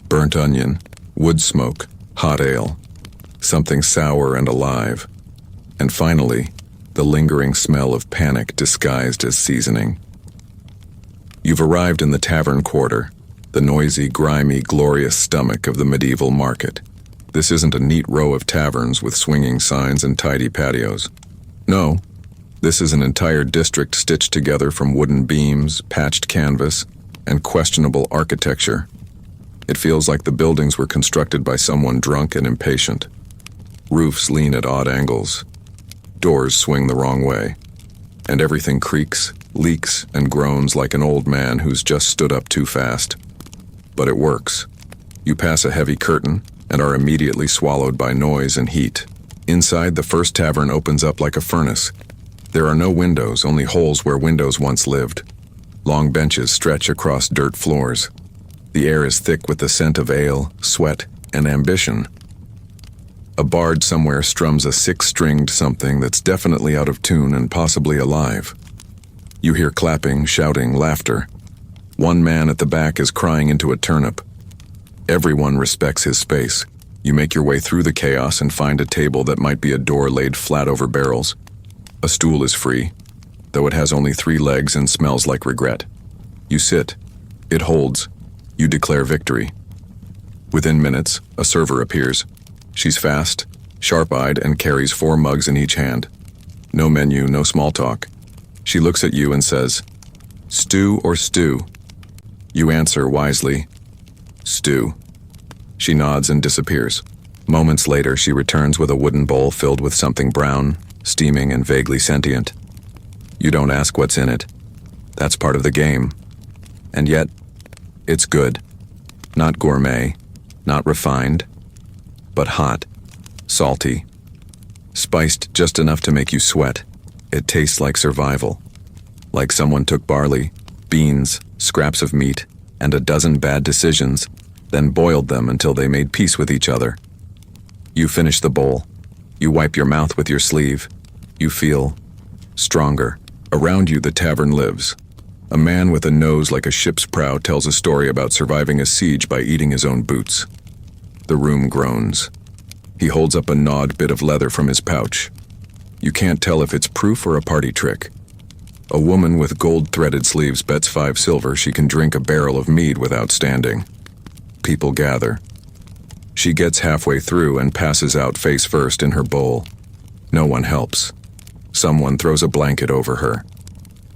Burnt onion, wood smoke, hot ale, something sour and alive. And finally, the lingering smell of panic disguised as seasoning. You've arrived in the tavern quarter, the noisy, grimy, glorious stomach of the medieval market. This isn't a neat row of taverns with swinging signs and tidy patios. No, this is an entire district stitched together from wooden beams, patched canvas, and questionable architecture. It feels like the buildings were constructed by someone drunk and impatient. Roofs lean at odd angles. Doors swing the wrong way. And everything creaks, leaks, and groans like an old man who's just stood up too fast. But it works. You pass a heavy curtain and are immediately swallowed by noise and heat. Inside, the first tavern opens up like a furnace. There are no windows, only holes where windows once lived. Long benches stretch across dirt floors. The air is thick with the scent of ale, sweat, and ambition. A bard somewhere strums a six-stringed something that's definitely out of tune and possibly alive. You hear clapping, shouting, laughter. One man at the back is crying into a turnip. Everyone respects his space. You make your way through the chaos and find a table that might be a door laid flat over barrels. A stool is free, though it has only 3 legs and smells like regret. You sit. It holds. You declare victory. Within minutes, a server appears. She's fast, sharp-eyed, and carries 4 mugs in each hand. No menu, no small talk. She looks at you and says, "Stew or stew?" You answer wisely, "Stew." She nods and disappears. Moments later, she returns with a wooden bowl filled with something brown, steaming, and vaguely sentient. You don't ask what's in it. That's part of the game. And yet, it's good. Not gourmet, not refined, but hot, salty, spiced just enough to make you sweat. It tastes like survival. Like someone took barley, beans, scraps of meat, and a dozen bad decisions, then boiled them until they made peace with each other. You finish the bowl. You wipe your mouth with your sleeve. You feel stronger. Around you, the tavern lives. A man with a nose like a ship's prow tells a story about surviving a siege by eating his own boots. The room groans. He holds up a gnawed bit of leather from his pouch. You can't tell if it's proof or a party trick. A woman with gold-threaded sleeves bets 5 silver she can drink a barrel of mead without standing. People gather. She gets halfway through and passes out face first in her bowl. No one helps. Someone throws a blanket over her.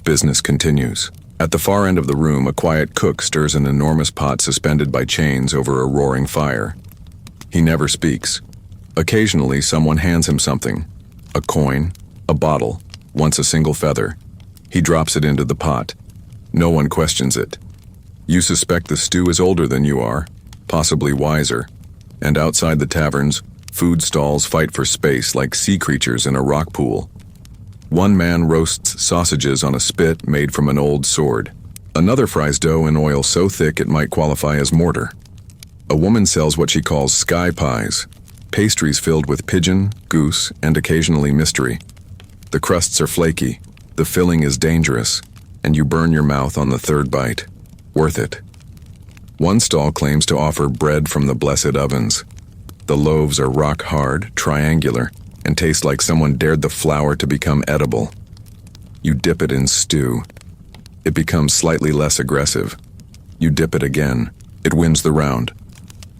Business continues. At the far end of the room, a quiet cook stirs an enormous pot suspended by chains over a roaring fire. He never speaks. Occasionally, someone hands him something. A coin, a bottle, once a single feather. He drops it into the pot. No one questions it. You suspect the stew is older than you are, possibly wiser. And outside the taverns, food stalls fight for space like sea creatures in a rock pool. One man roasts sausages on a spit made from an old sword. Another fries dough in oil so thick it might qualify as mortar. A woman sells what she calls sky pies, pastries filled with pigeon, goose, and occasionally mystery. The crusts are flaky, the filling is dangerous, and you burn your mouth on the 3rd bite. Worth it. One stall claims to offer bread from the blessed ovens. The loaves are rock hard, triangular, and taste like someone dared the flour to become edible. You dip it in stew. It becomes slightly less aggressive. You dip it again. It wins the round.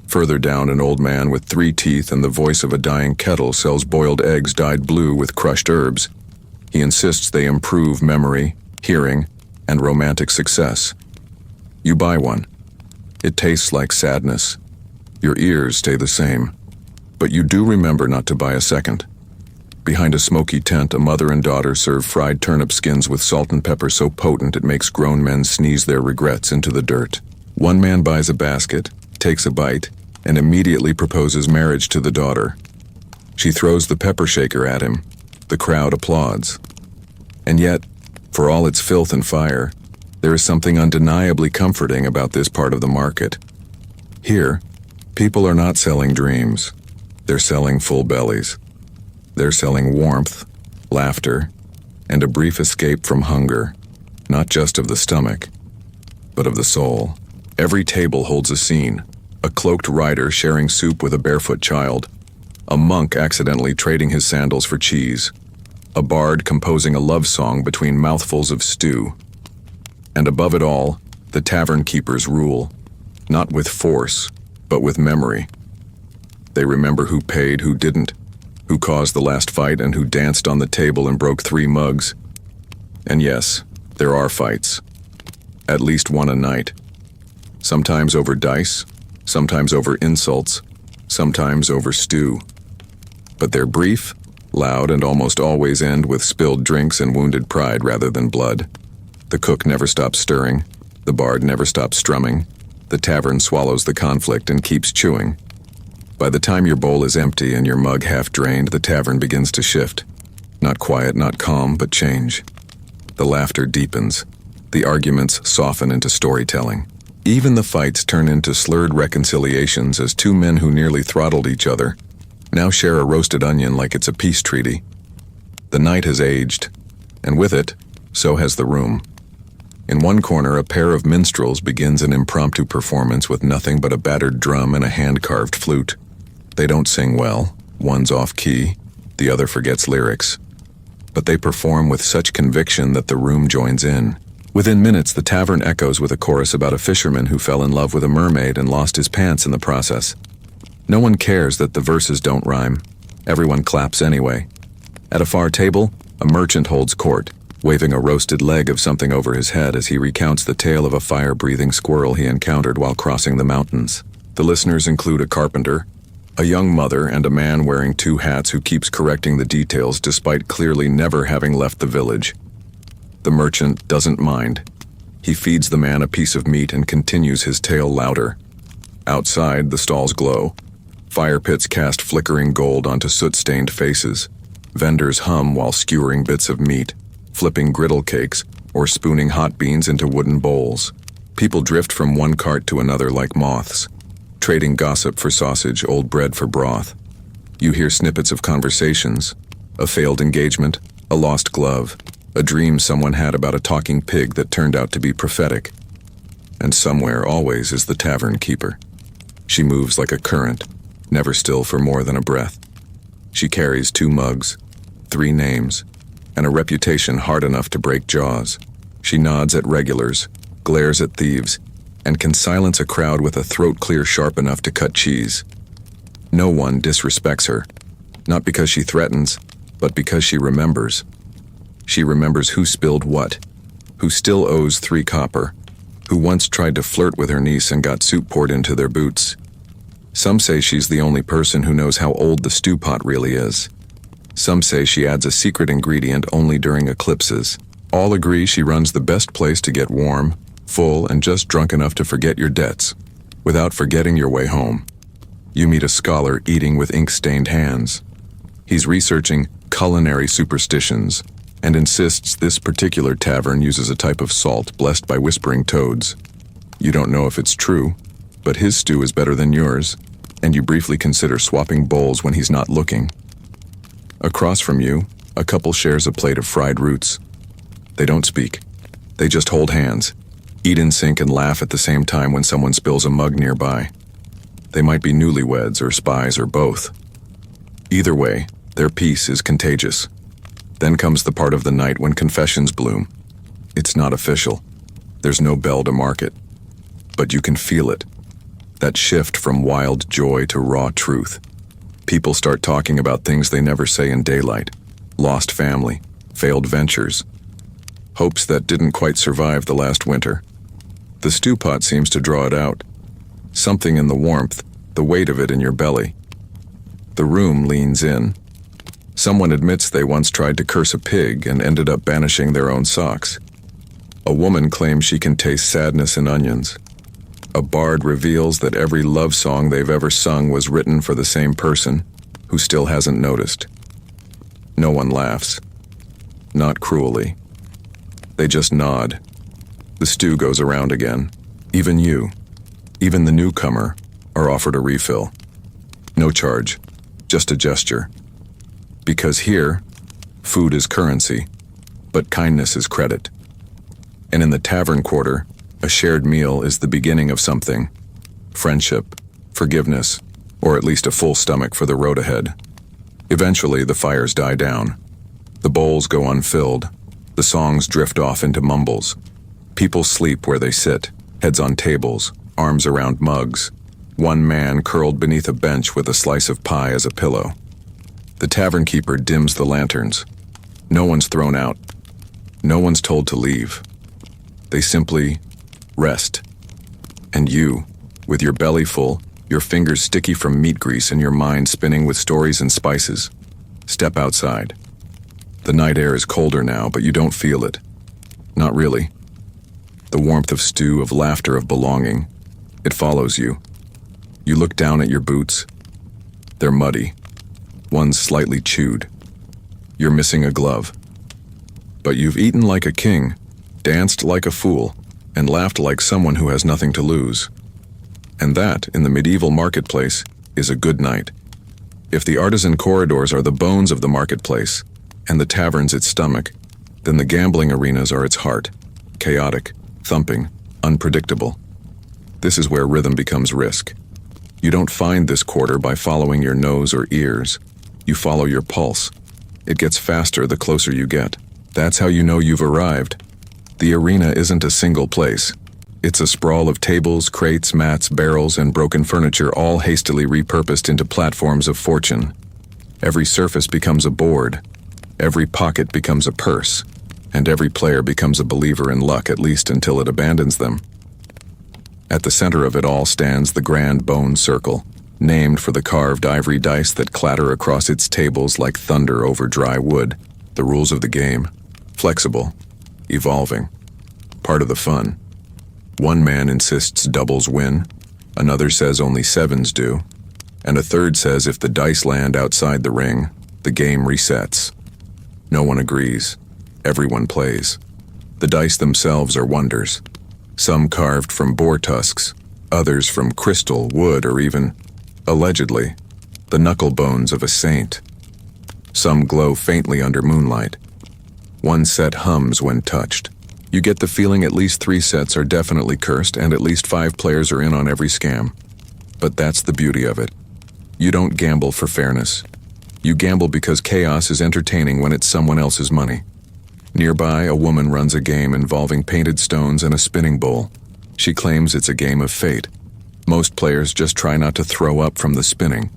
Further down, an old man with 3 teeth and the voice of a dying kettle sells boiled eggs dyed blue with crushed herbs. He insists they improve memory, hearing, and romantic success. You buy one. It tastes like sadness. Your ears stay the same. But you do remember not to buy a second. Behind a smoky tent, a mother and daughter serve fried turnip skins with salt and pepper so potent it makes grown men sneeze their regrets into the dirt. One man buys a basket, takes a bite, and immediately proposes marriage to the daughter. She throws the pepper shaker at him. The crowd applauds. And yet, for all its filth and fire, there is something undeniably comforting about this part of the market. Here, people are not selling dreams. They're selling full bellies. They're selling warmth, laughter, and a brief escape from hunger, not just of the stomach, but of the soul. Every table holds a scene: a cloaked rider sharing soup with a barefoot child, a monk accidentally trading his sandals for cheese, a bard composing a love song between mouthfuls of stew. And above it all, the tavern keepers rule, not with force, but with memory. They remember who paid, who didn't, who caused the last fight, and who danced on the table and broke 3 mugs. And yes, there are fights. At least one a night. Sometimes over dice, sometimes over insults, sometimes over stew. But they're brief, loud, and almost always end with spilled drinks and wounded pride rather than blood. The cook never stops stirring. The bard never stops strumming. The tavern swallows the conflict and keeps chewing. By the time your bowl is empty and your mug half drained, the tavern begins to shift. Not quiet, not calm, but change. The laughter deepens. The arguments soften into storytelling. Even the fights turn into slurred reconciliations as 2 men who nearly throttled each other now share a roasted onion like it's a peace treaty. The night has aged, and with it, so has the room. In one corner, a pair of minstrels begins an impromptu performance with nothing but a battered drum and a hand-carved flute. They don't sing well, one's off-key, the other forgets lyrics. But they perform with such conviction that the room joins in. Within minutes, the tavern echoes with a chorus about a fisherman who fell in love with a mermaid and lost his pants in the process. No one cares that the verses don't rhyme. Everyone claps anyway. At a far table, a merchant holds court, waving a roasted leg of something over his head as he recounts the tale of a fire-breathing squirrel he encountered while crossing the mountains. The listeners include a carpenter, a young mother, and a man wearing 2 hats who keeps correcting the details despite clearly never having left the village. The merchant doesn't mind. He feeds the man a piece of meat and continues his tale louder. Outside, the stalls glow. Fire pits cast flickering gold onto soot-stained faces. Vendors hum while skewering bits of meat, flipping griddle cakes, or spooning hot beans into wooden bowls. People drift from one cart to another like moths, trading gossip for sausage, old bread for broth. You hear snippets of conversations, a failed engagement, a lost glove, a dream someone had about a talking pig that turned out to be prophetic. And somewhere always is the tavern keeper. She moves like a current, never still for more than a breath. She carries 2 mugs, 3 names, and a reputation hard enough to break jaws. She nods at regulars, glares at thieves, and can silence a crowd with a throat clear sharp enough to cut cheese. No one disrespects her, not because she threatens, but because she remembers. She remembers who spilled what, who still owes 3 copper, who once tried to flirt with her niece and got soup poured into their boots. Some say she's the only person who knows how old the stew pot really is. Some say she adds a secret ingredient only during eclipses. All agree she runs the best place to get warm, full, and just drunk enough to forget your debts, without forgetting your way home. You meet a scholar eating with ink-stained hands. He's researching culinary superstitions, and insists this particular tavern uses a type of salt blessed by whispering toads. You don't know if it's true, but his stew is better than yours, and you briefly consider swapping bowls when he's not looking. Across from you, a couple shares a plate of fried roots. They don't speak. They just hold hands, eat in sync, and laugh at the same time when someone spills a mug nearby. They might be newlyweds or spies or both. Either way, their peace is contagious. Then comes the part of the night when confessions bloom. It's not official. There's no bell to mark it. But you can feel it. That shift from wild joy to raw truth. People start talking about things they never say in daylight. Lost family, failed ventures, hopes that didn't quite survive the last winter. The stew pot seems to draw it out. Something in the warmth, the weight of it in your belly. The room leans in. Someone admits they once tried to curse a pig and ended up banishing their own socks. A woman claims she can taste sadness in onions. A bard reveals that every love song they've ever sung was written for the same person, who still hasn't noticed. No one laughs. Not cruelly. They just nod. The stew goes around again. Even you, even the newcomer, are offered a refill. No charge, just a gesture. Because here, food is currency, but kindness is credit. And in the tavern quarter, a shared meal is the beginning of something. Friendship, forgiveness, or at least a full stomach for the road ahead. Eventually, the fires die down. The bowls go unfilled. The songs drift off into mumbles. People sleep where they sit, heads on tables, arms around mugs. One man curled beneath a bench with a slice of pie as a pillow. The tavern keeper dims the lanterns. No one's thrown out. No one's told to leave. They simply rest. And you, with your belly full, your fingers sticky from meat grease and your mind spinning with stories and spices, step outside. The night air is colder now, but you don't feel it. Not really. The warmth of stew, of laughter, of belonging, it follows you. You look down at your boots. They're muddy. One's slightly chewed. You're missing a glove. But you've eaten like a king, danced like a fool, and laughed like someone who has nothing to lose. And that, in the medieval marketplace, is a good night. If the artisan corridors are the bones of the marketplace, and the tavern's its stomach, then the gambling arenas are its heart, chaotic, thumping, unpredictable. This is where rhythm becomes risk. You don't find this quarter by following your nose or ears. You follow your pulse. It gets faster the closer you get. That's how you know you've arrived. The arena isn't a single place. It's a sprawl of tables, crates, mats, barrels, and broken furniture, all hastily repurposed into platforms of fortune. Every surface becomes a board. Every pocket becomes a purse. And every player becomes a believer in luck, at least until it abandons them. At the center of it all stands the Grand Bone Circle, named for the carved ivory dice that clatter across its tables like thunder over dry wood. The rules of the game: flexible, evolving, part of the fun. One man insists doubles win, another says only sevens do, and a third says if the dice land outside the ring, the game resets. No one agrees. Everyone plays. The dice themselves are wonders. Some carved from boar tusks, others from crystal, wood, or even, allegedly, the knuckle bones of a saint. Some glow faintly under moonlight. One set hums when touched. You get the feeling at least 3 sets are definitely cursed and at least 5 players are in on every scam. But that's the beauty of it. You don't gamble for fairness. You gamble because chaos is entertaining when it's someone else's money. Nearby, a woman runs a game involving painted stones and a spinning bowl. She claims it's a game of fate. Most players just try not to throw up from the spinning.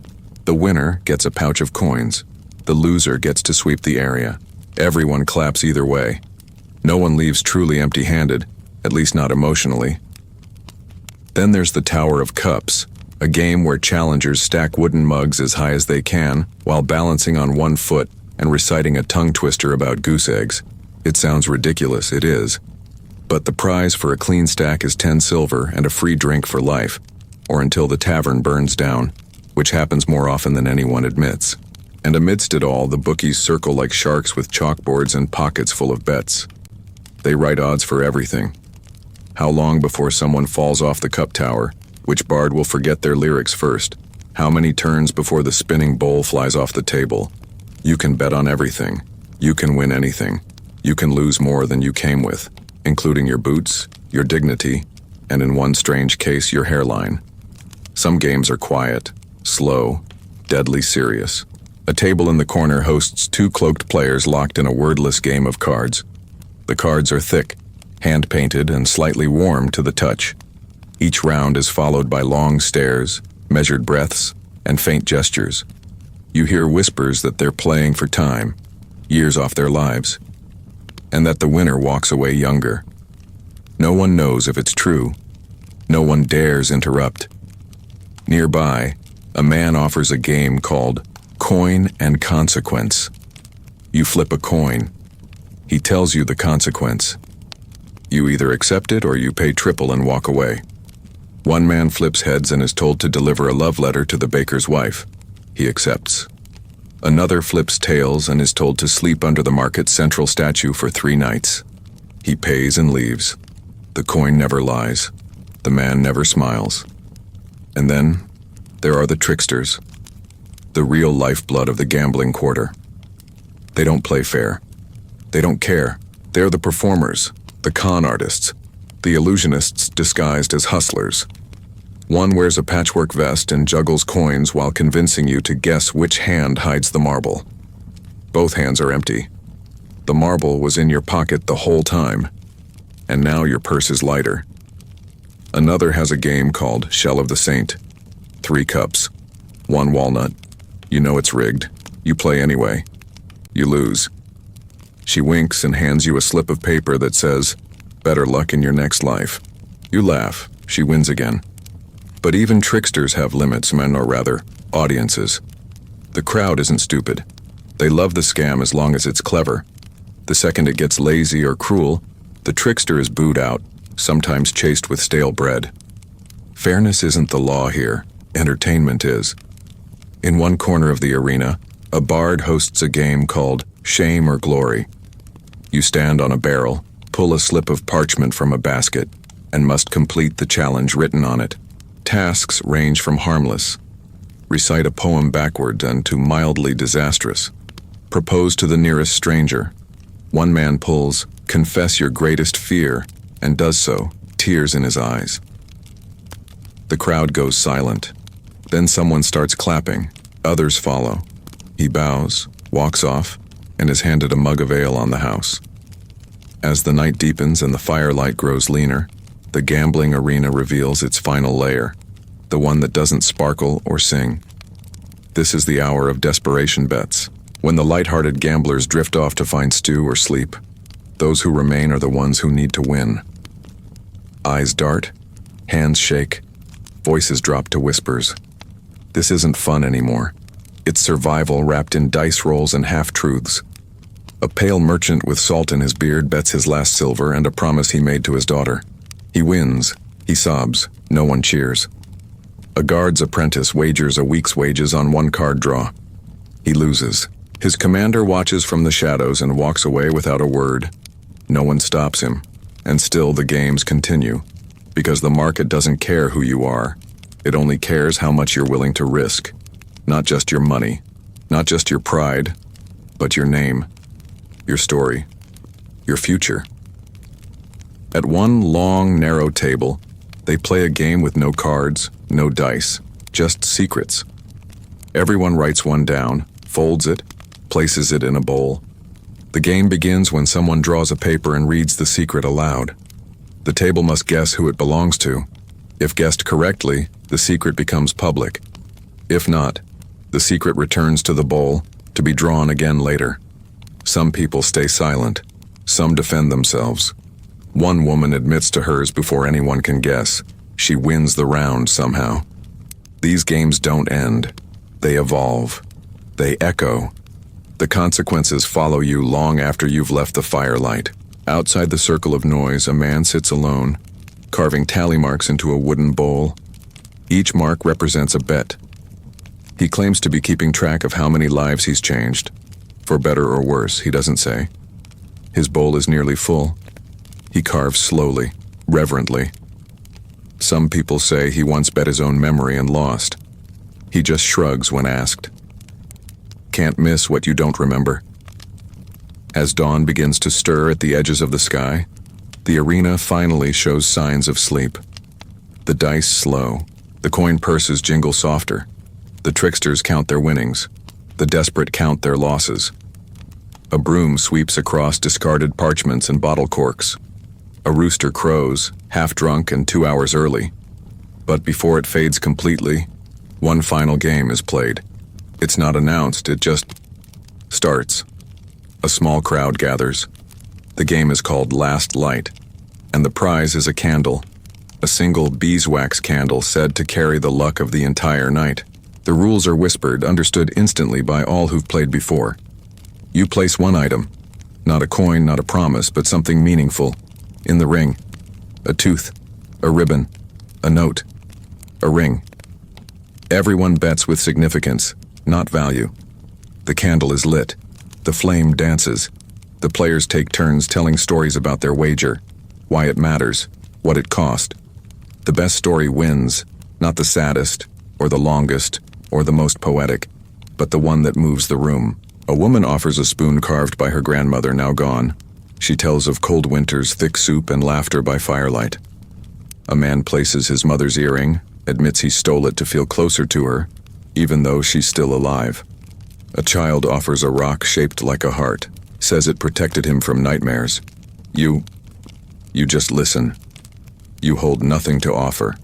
The winner gets a pouch of coins. The loser gets to sweep the area. Everyone claps either way. No one leaves truly empty-handed, at least not emotionally. Then there's the Tower of Cups, a game where challengers stack wooden mugs as high as they can while balancing on one foot and reciting a tongue twister about goose eggs. It sounds ridiculous, it is. But the prize for a clean stack is 10 silver and a free drink for life, or until the tavern burns down, which happens more often than anyone admits. And amidst it all, the bookies circle like sharks with chalkboards and pockets full of bets. They write odds for everything. How long before someone falls off the cup tower? Which bard will forget their lyrics first? How many turns before the spinning bowl flies off the table? You can bet on everything. You can win anything. You can lose more than you came with, including your boots, your dignity, and in one strange case, your hairline. Some games are quiet, slow, deadly serious. A table in the corner hosts 2 cloaked players locked in a wordless game of cards. The cards are thick, hand-painted, and slightly warm to the touch. Each round is followed by long stares, measured breaths, and faint gestures. You hear whispers that they're playing for time, years off their lives, and that the winner walks away younger. No one knows if it's true. No one dares interrupt. Nearby, a man offers a game called Coin and Consequence. You flip a coin. He tells you the consequence. You either accept it or you pay triple and walk away. One man flips heads and is told to deliver a love letter to the baker's wife. He accepts. Another flips tails and is told to sleep under the market's central statue for 3 nights. He pays and leaves. The coin never lies. The man never smiles. And then, there are the tricksters, the real lifeblood of the gambling quarter. They don't play fair. They don't care. They're the performers, the con artists, the illusionists disguised as hustlers. One wears a patchwork vest and juggles coins while convincing you to guess which hand hides the marble. Both hands are empty. The marble was in your pocket the whole time, and now your purse is lighter. Another has a game called Shell of the Saint. 3 cups, 1 walnut. You know it's rigged. You play anyway. You lose. She winks and hands you a slip of paper that says, "Better luck in your next life." You laugh. She wins again. But even tricksters have limits, or rather, audiences. The crowd isn't stupid. They love the scam as long as it's clever. The second it gets lazy or cruel, the trickster is booed out, sometimes chased with stale bread. Fairness isn't the law here. Entertainment is. In one corner of the arena, a bard hosts a game called Shame or Glory. You stand on a barrel, pull a slip of parchment from a basket, and must complete the challenge written on it. Tasks range from harmless, recite a poem backward, and to mildly disastrous. Propose to the nearest stranger. One man pulls, "Confess your greatest fear," and does so, tears in his eyes. The crowd goes silent. Then someone starts clapping. Others follow. He bows, walks off, and is handed a mug of ale on the house. As the night deepens and the firelight grows leaner, the gambling arena reveals its final layer, the one that doesn't sparkle or sing. This is the hour of desperation bets, when the light-hearted gamblers drift off to find stew or sleep. Those who remain are the ones who need to win. Eyes dart, hands shake, voices drop to whispers. This isn't fun anymore. It's survival wrapped in dice rolls and half-truths. A pale merchant with salt in his beard bets his last silver and a promise he made to his daughter. He wins. He sobs. No one cheers. A guard's apprentice wagers a week's wages on 1 card draw. He loses. His commander watches from the shadows and walks away without a word. No one stops him. And still the games continue. Because the market doesn't care who you are. It only cares how much you're willing to risk. Not just your money. Not just your pride. But your name. Your story. Your future. At one long, narrow table, they play a game with no cards, no dice, just secrets. Everyone writes one down, folds it, places it in a bowl. The game begins when someone draws a paper and reads the secret aloud. The table must guess who it belongs to. If guessed correctly, the secret becomes public. If not, the secret returns to the bowl, to be drawn again later. Some people stay silent. Some defend themselves. One woman admits to hers before anyone can guess. She wins the round somehow. These games don't end. They evolve. They echo. The consequences follow you long after you've left the firelight. Outside the circle of noise, a man sits alone, carving tally marks into a wooden bowl. Each mark represents a bet. He claims to be keeping track of how many lives he's changed. For better or worse, he doesn't say. His bowl is nearly full. He carves slowly, reverently. Some people say he once bet his own memory and lost. He just shrugs when asked. Can't miss what you don't remember. As dawn begins to stir at the edges of the sky, the arena finally shows signs of sleep. The dice slow. The coin purses jingle softer. The tricksters count their winnings. The desperate count their losses. A broom sweeps across discarded parchments and bottle corks. A rooster crows, half drunk and 2 hours early. But before it fades completely, one final game is played. It's not announced, it just starts. A small crowd gathers. The game is called Last Light, and the prize is a candle. A single beeswax candle said to carry the luck of the entire night. The rules are whispered, understood instantly by all who've played before. You place one item, not a coin, not a promise, but something meaningful, in the ring. A tooth, a ribbon, a note, a ring. Everyone bets with significance, not value. The candle is lit. The flame dances. The players take turns telling stories about their wager, why it matters, what it cost. The best story wins, not the saddest, or the longest, or the most poetic, but the one that moves the room. A woman offers a spoon carved by her grandmother, now gone. She tells of cold winters, thick soup, and laughter by firelight. A man places his mother's earring, admits he stole it to feel closer to her, even though she's still alive. A child offers a rock shaped like a heart, says it protected him from nightmares. You just listen. You hold nothing to offer.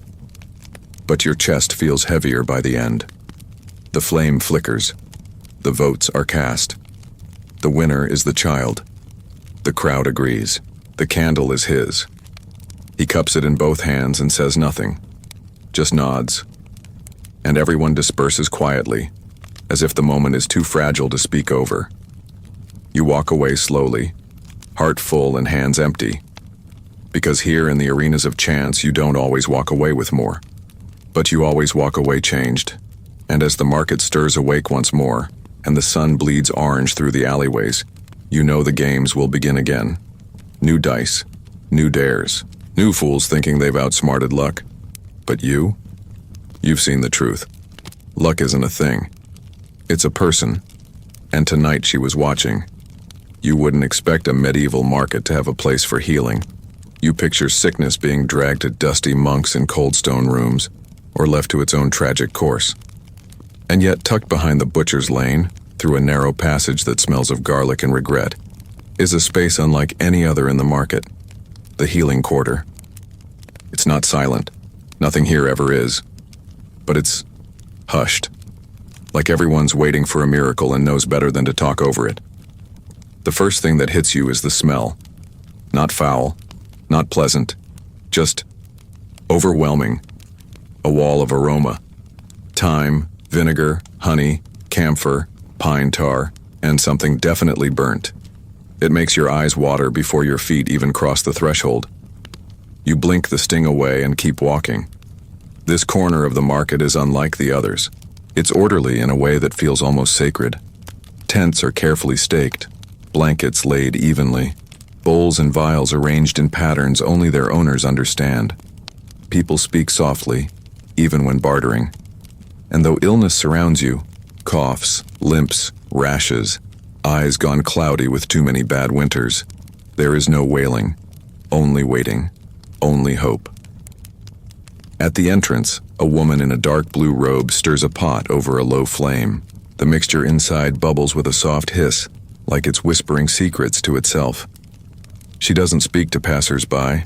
But your chest feels heavier by the end. The flame flickers. The votes are cast. The winner is the child. The crowd agrees. The candle is his. He cups it in both hands and says nothing, just nods. And everyone disperses quietly, as if the moment is too fragile to speak over. You walk away slowly, heart full and hands empty. Because here in the arenas of chance, you don't always walk away with more. But you always walk away changed. And as the market stirs awake once more, and the sun bleeds orange through the alleyways, you know the games will begin again. New dice, new dares, new fools thinking they've outsmarted luck. But you've seen the truth. Luck isn't a thing. It's a person. And tonight she was watching. You wouldn't expect a medieval market to have a place for healing. You picture sickness being dragged to dusty monks in cold stone rooms, or left to its own tragic course. And yet, tucked behind the butcher's lane, through a narrow passage that smells of garlic and regret, is a space unlike any other in the market. The healing quarter. It's not silent. Nothing here ever is. But it's hushed. Like everyone's waiting for a miracle and knows better than to talk over it. The first thing that hits you is the smell. Not foul, not pleasant, just overwhelming. A wall of aroma. Thyme, vinegar, honey, camphor, pine tar, and something definitely burnt. It makes your eyes water before your feet even cross the threshold. You blink the sting away and keep walking. This corner of the market is unlike the others. It's orderly in a way that feels almost sacred. Tents are carefully staked, blankets laid evenly, bowls and vials arranged in patterns only their owners understand. People speak softly, even when bartering. And though illness surrounds you, coughs, limps, rashes, eyes gone cloudy with too many bad winters, there is no wailing, only waiting, only hope. At the entrance, a woman in a dark blue robe stirs a pot over a low flame. The mixture inside bubbles with a soft hiss, like it's whispering secrets to itself. She doesn't speak to passers-by.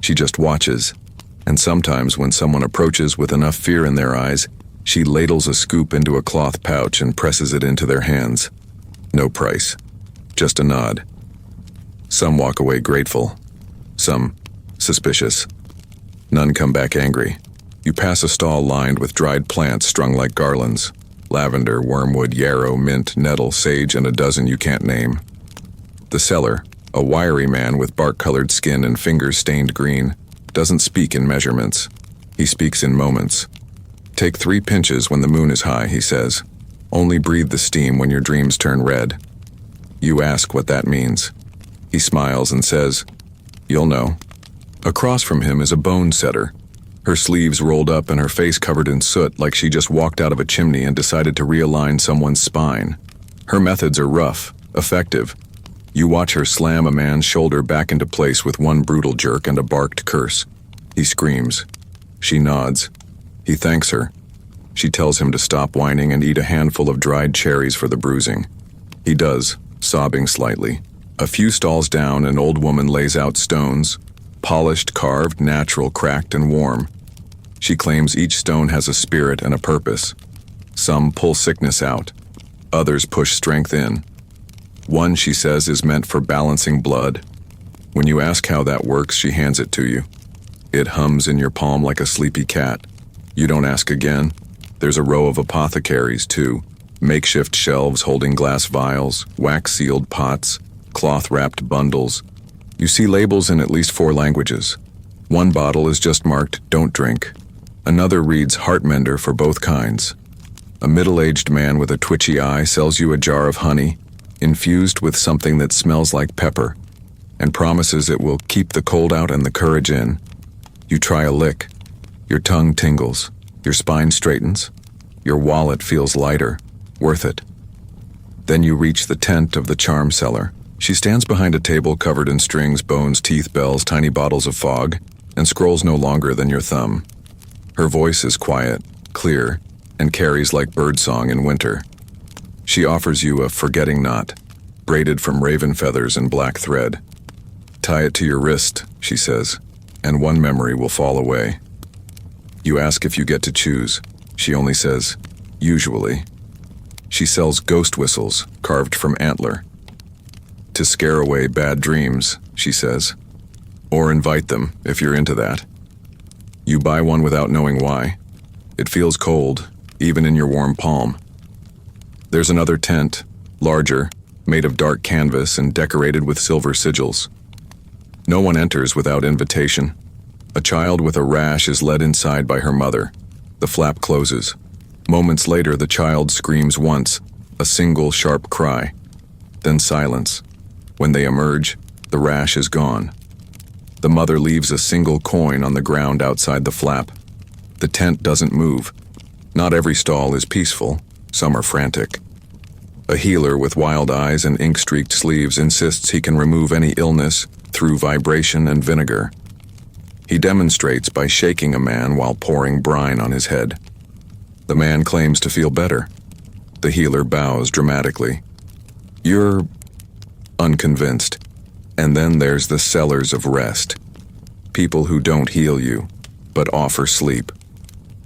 She just watches. And sometimes when someone approaches with enough fear in their eyes, she ladles a scoop into a cloth pouch and presses it into their hands. No price. Just a nod. Some walk away grateful. Some suspicious. None come back angry. You pass a stall lined with dried plants strung like garlands. Lavender, wormwood, yarrow, mint, nettle, sage, and a dozen you can't name. The seller, a wiry man with bark-colored skin and fingers stained green, doesn't speak in measurements. He speaks in moments. Take 3 pinches when the moon is high, he says. Only breathe the steam when your dreams turn red. You ask what that means. He smiles and says, "You'll know." Across from him is a bone setter, her sleeves rolled up and her face covered in soot like she just walked out of a chimney and decided to realign someone's spine. Her methods are rough, effective. You watch her slam a man's shoulder back into place with one brutal jerk and a barked curse. He screams. She nods. He thanks her. She tells him to stop whining and eat a handful of dried cherries for the bruising. He does, sobbing slightly. A few stalls down, an old woman lays out stones, polished, carved, natural, cracked, and warm. She claims each stone has a spirit and a purpose. Some pull sickness out, others push strength in. One, she says, is meant for balancing blood. When you ask how that works, she hands it to you. It hums in your palm like a sleepy cat. You don't ask again. There's a row of apothecaries, too. Makeshift shelves holding glass vials, wax-sealed pots, cloth-wrapped bundles. You see labels in at least 4 languages. One bottle is just marked, "Don't drink." Another reads Heartmender for both kinds. A middle-aged man with a twitchy eye sells you a jar of honey, infused with something that smells like pepper, and promises it will keep the cold out and the courage in. You try a lick. Your tongue tingles. Your spine straightens. Your wallet feels lighter. Worth it. Then you reach the tent of the charm seller. She stands behind a table covered in strings, bones, teeth, bells, tiny bottles of fog, and scrolls no longer than your thumb. Her voice is quiet, clear, and carries like birdsong in winter. She offers you a forgetting knot, braided from raven feathers and black thread. Tie it to your wrist, she says, and one memory will fall away. You ask if you get to choose. She only says, usually. She sells ghost whistles, carved from antler. To scare away bad dreams, she says. Or invite them, if you're into that. You buy one without knowing why. It feels cold, even in your warm palm. There's another tent, larger, made of dark canvas and decorated with silver sigils. No one enters without invitation. A child with a rash is led inside by her mother. The flap closes. Moments later, the child screams once, a single sharp cry. Then silence. When they emerge, the rash is gone. The mother leaves a single coin on the ground outside the flap. The tent doesn't move. Not every stall is peaceful. Some are frantic. A healer with wild eyes and ink-streaked sleeves insists he can remove any illness through vibration and vinegar. He demonstrates by shaking a man while pouring brine on his head. The man claims to feel better. The healer bows dramatically. You're unconvinced. And then there's the sellers of rest. People who don't heal you, but offer sleep.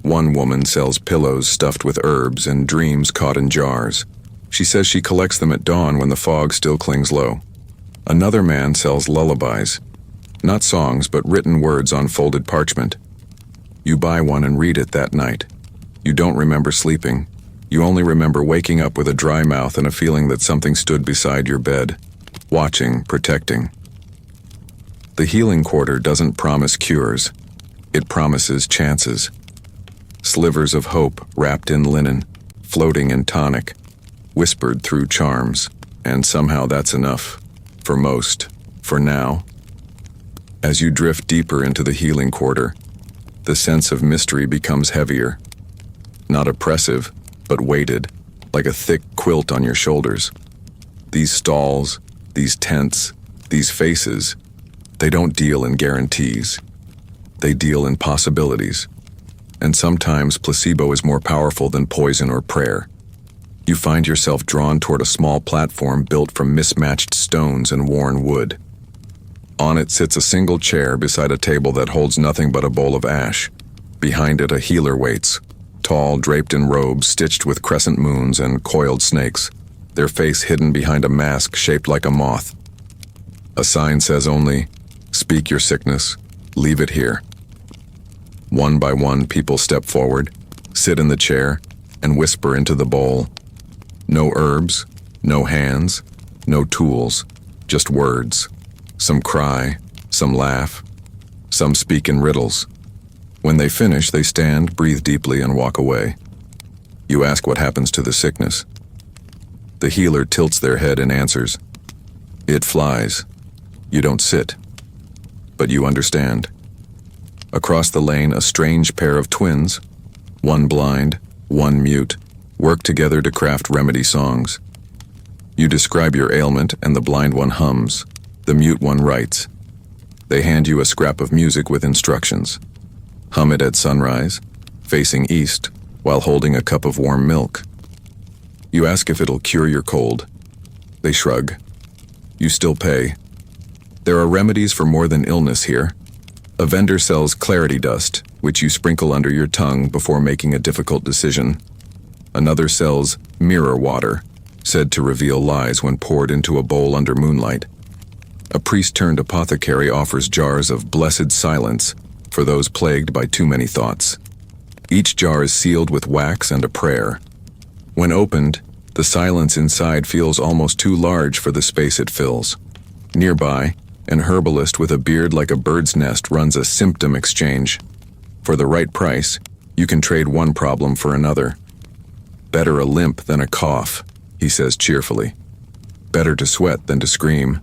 One woman sells pillows stuffed with herbs and dreams caught in jars. She says she collects them at dawn when the fog still clings low. Another man sells lullabies. Not songs, but written words on folded parchment. You buy one and read it that night. You don't remember sleeping. You only remember waking up with a dry mouth and a feeling that something stood beside your bed, watching, protecting. The healing quarter doesn't promise cures. It promises chances. Slivers of hope wrapped in linen, floating in tonic, whispered through charms, and somehow that's enough. For most. For now. As you drift deeper into the healing quarter, the sense of mystery becomes heavier. Not oppressive, but weighted, like a thick quilt on your shoulders. These stalls, these tents, these faces, they don't deal in guarantees. They deal in possibilities. And sometimes placebo is more powerful than poison or prayer. You find yourself drawn toward a small platform built from mismatched stones and worn wood. On it sits a single chair beside a table that holds nothing but a bowl of ash. Behind it, a healer waits, tall, draped in robes stitched with crescent moons and coiled snakes, their face hidden behind a mask shaped like a moth. A sign says only, "Speak your sickness, leave it here." One by one, people step forward, sit in the chair, and whisper into the bowl. No herbs, no hands, no tools, just words. Some cry, some laugh, some speak in riddles. When they finish, they stand, breathe deeply, and walk away. You ask what happens to the sickness. The healer tilts their head and answers. It flies. You don't sit. But you understand. Across the lane, a strange pair of twins, one blind, one mute, work together to craft remedy songs. You describe your ailment, and the blind one hums. The mute one writes. They hand you a scrap of music with instructions. Hum it at sunrise, facing east, while holding a cup of warm milk. You ask if it'll cure your cold. They shrug. You still pay. There are remedies for more than illness here. A vendor sells clarity dust, which you sprinkle under your tongue before making a difficult decision. Another sells mirror water, said to reveal lies when poured into a bowl under moonlight. A priest-turned-apothecary offers jars of blessed silence for those plagued by too many thoughts. Each jar is sealed with wax and a prayer. When opened, the silence inside feels almost too large for the space it fills. Nearby, an herbalist with a beard like a bird's nest runs a symptom exchange. For the right price, you can trade one problem for another. Better a limp than a cough, he says cheerfully. Better to sweat than to scream.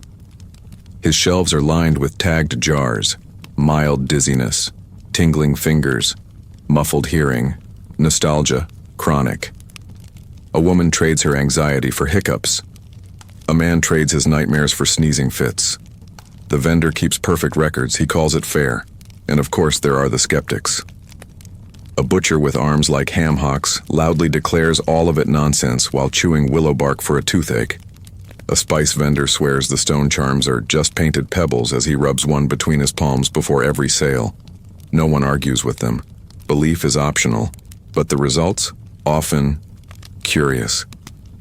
His shelves are lined with tagged jars, mild dizziness, tingling fingers, muffled hearing, nostalgia, chronic. A woman trades her anxiety for hiccups. A man trades his nightmares for sneezing fits. The vendor keeps perfect records, he calls it fair. And of course there are the skeptics. A butcher with arms like ham hocks loudly declares all of it nonsense while chewing willow bark for a toothache. A spice vendor swears the stone charms are just painted pebbles as he rubs one between his palms before every sale. No one argues with them. Belief is optional, but the results? Often curious.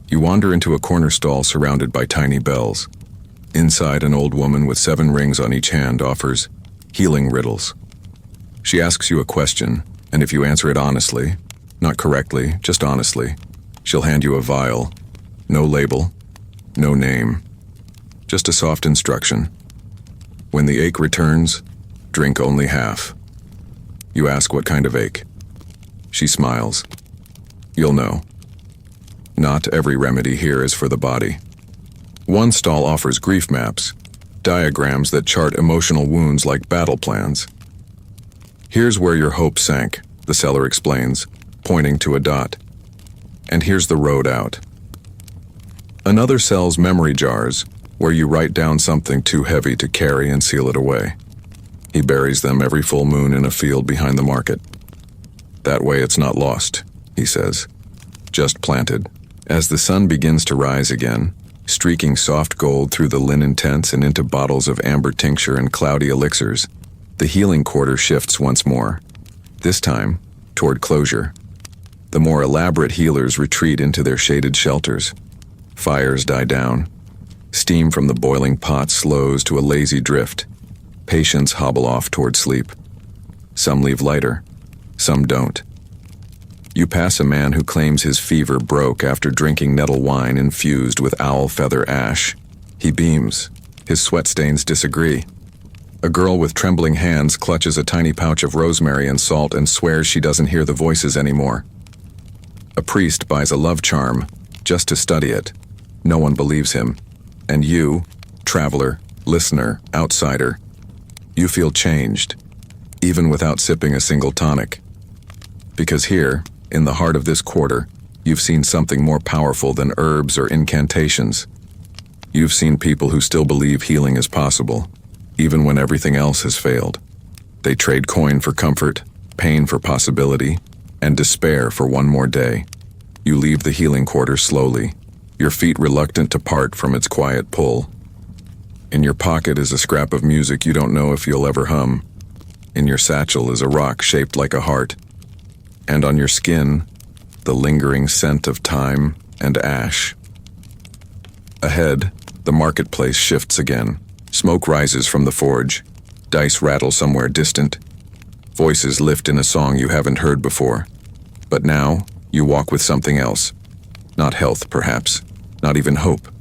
You wander into a corner stall surrounded by tiny bells. Inside, an old woman with 7 rings on each hand offers healing riddles. She asks you a question, and if you answer it honestly, not correctly, just honestly, she'll hand you a vial. No label, no name, just a soft instruction. When the ache returns, drink only half. You ask what kind of ache. She smiles. You'll know. Not every remedy here is for the body. One stall offers grief maps, diagrams that chart emotional wounds like battle plans. Here's where your hope sank, the seller explains, pointing to a dot. And here's the road out. Another sells memory jars, where you write down something too heavy to carry and seal it away. He buries them every full moon in a field behind the market. That way it's not lost, he says, just planted. As the sun begins to rise again, streaking soft gold through the linen tents and into bottles of amber tincture and cloudy elixirs, the healing quarter shifts once more, this time toward closure. The more elaborate healers retreat into their shaded shelters. Fires die down. Steam from the boiling pot slows to a lazy drift. Patients hobble off toward sleep. Some leave lighter, some don't. You pass a man who claims his fever broke after drinking nettle wine infused with owl feather ash. He beams. His sweat stains disagree. A girl with trembling hands clutches a tiny pouch of rosemary and salt and swears she doesn't hear the voices anymore. A priest buys a love charm just to study it. No one believes him. And you, traveler, listener, outsider, you feel changed, even without sipping a single tonic. Because here, in the heart of this quarter, you've seen something more powerful than herbs or incantations. You've seen people who still believe healing is possible, even when everything else has failed. They trade coin for comfort, pain for possibility, and despair for one more day. You leave the healing quarter slowly, your feet reluctant to part from its quiet pull. In your pocket is a scrap of music you don't know if you'll ever hum. In your satchel is a rock shaped like a heart. And on your skin, the lingering scent of time and ash. Ahead, the marketplace shifts again. Smoke rises from the forge. Dice rattle somewhere distant. Voices lift in a song you haven't heard before. But now, you walk with something else. Not health, perhaps. Not even hope.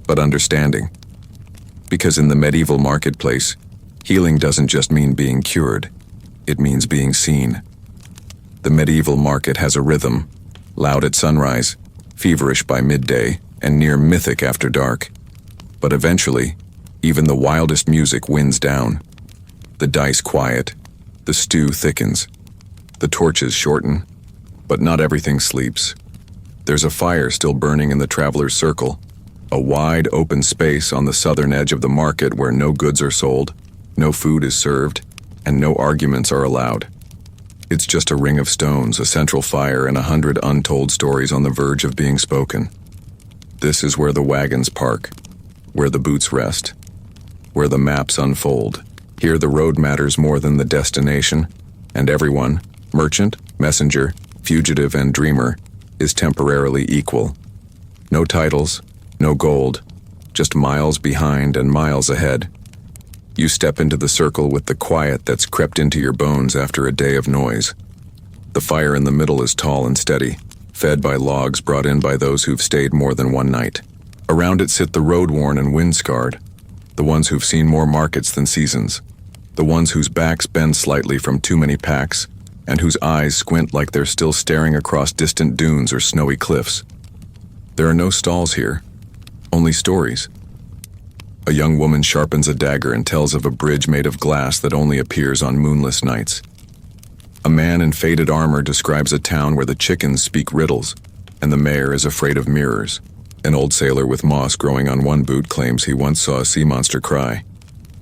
But understanding. Because in the medieval marketplace, healing doesn't just mean being cured. It means being seen. The medieval market has a rhythm, loud at sunrise, feverish by midday, and near mythic after dark. But eventually, even the wildest music winds down. The dice quiet, the stew thickens, the torches shorten, but not everything sleeps. There's a fire still burning in the traveler's circle, a wide open space on the southern edge of the market where no goods are sold, no food is served, and no arguments are allowed. It's just a ring of stones, a central fire, and 100 untold stories on the verge of being spoken. This is where the wagons park, where the boots rest, where the maps unfold. Here the road matters more than the destination, And everyone, merchant, messenger, fugitive, and dreamer, is temporarily equal. No titles, no gold, just miles behind and miles ahead. You step into the circle with the quiet that's crept into your bones after a day of noise. The fire in the middle is tall and steady, fed by logs brought in by those who've stayed more than one night. Around it sit the road-worn and wind-scarred, the ones who've seen more markets than seasons, the ones whose backs bend slightly from too many packs, and whose eyes squint like they're still staring across distant dunes or snowy cliffs. There are no stalls here, only stories. A young woman sharpens a dagger and tells of a bridge made of glass that only appears on moonless nights. A man in faded armor describes a town where the chickens speak riddles, and the mayor is afraid of mirrors. An old sailor with moss growing on one boot claims he once saw a sea monster cry.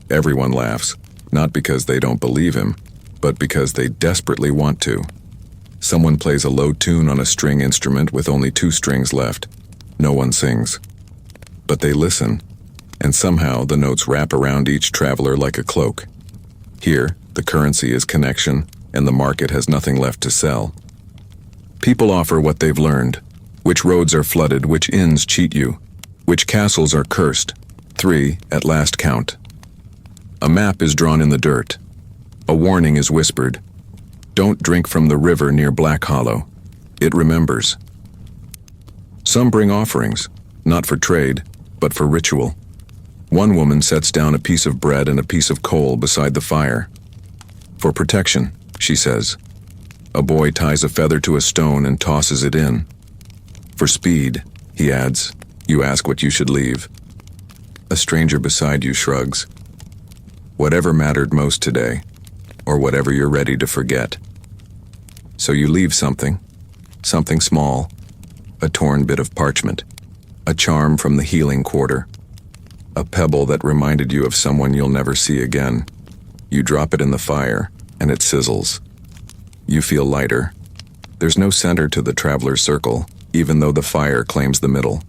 Everyone laughs, not because they don't believe him, but because they desperately want to. Someone plays a low tune on a string instrument with only 2 strings left. No one sings. But they listen, and somehow the notes wrap around each traveler like a cloak. Here, the currency is connection, and the market has nothing left to sell. People offer what they've learned. Which roads are flooded, which inns cheat you, which castles are cursed. 3 at last count. A map is drawn in the dirt. A warning is whispered. Don't drink from the river near Black Hollow. It remembers. Some bring offerings, not for trade, but for ritual. One woman sets down a piece of bread and a piece of coal beside the fire. For protection, she says. A boy ties a feather to a stone and tosses it in. For speed, he adds, you ask what you should leave. A stranger beside you shrugs. Whatever mattered most today, or whatever you're ready to forget. So you leave something small, a torn bit of parchment, a charm from the healing quarter, a pebble that reminded you of someone you'll never see again. You drop it in the fire, and it sizzles. You feel lighter. There's no center to the traveler's circle, even though the fire claims the middle.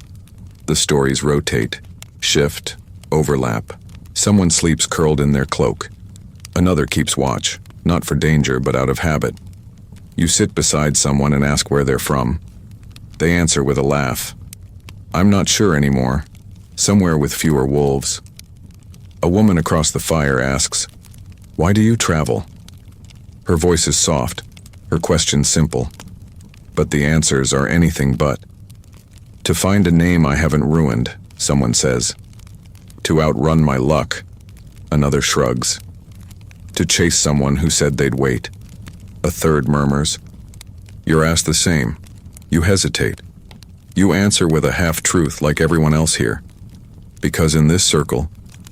The stories rotate, shift, overlap. Someone sleeps curled in their cloak. Another keeps watch, not for danger but out of habit. You sit beside someone and ask where they're from. They answer with a laugh. I'm not sure anymore. Somewhere with fewer wolves. A woman across the fire asks, why do you travel? Her voice is soft, her question simple. But the answers are anything but. To find a name I haven't ruined, someone says. To outrun my luck, another shrugs. To chase someone who said they'd wait, a third murmurs. You're asked the same. You hesitate. You answer with a half-truth like everyone else here. Because in this circle,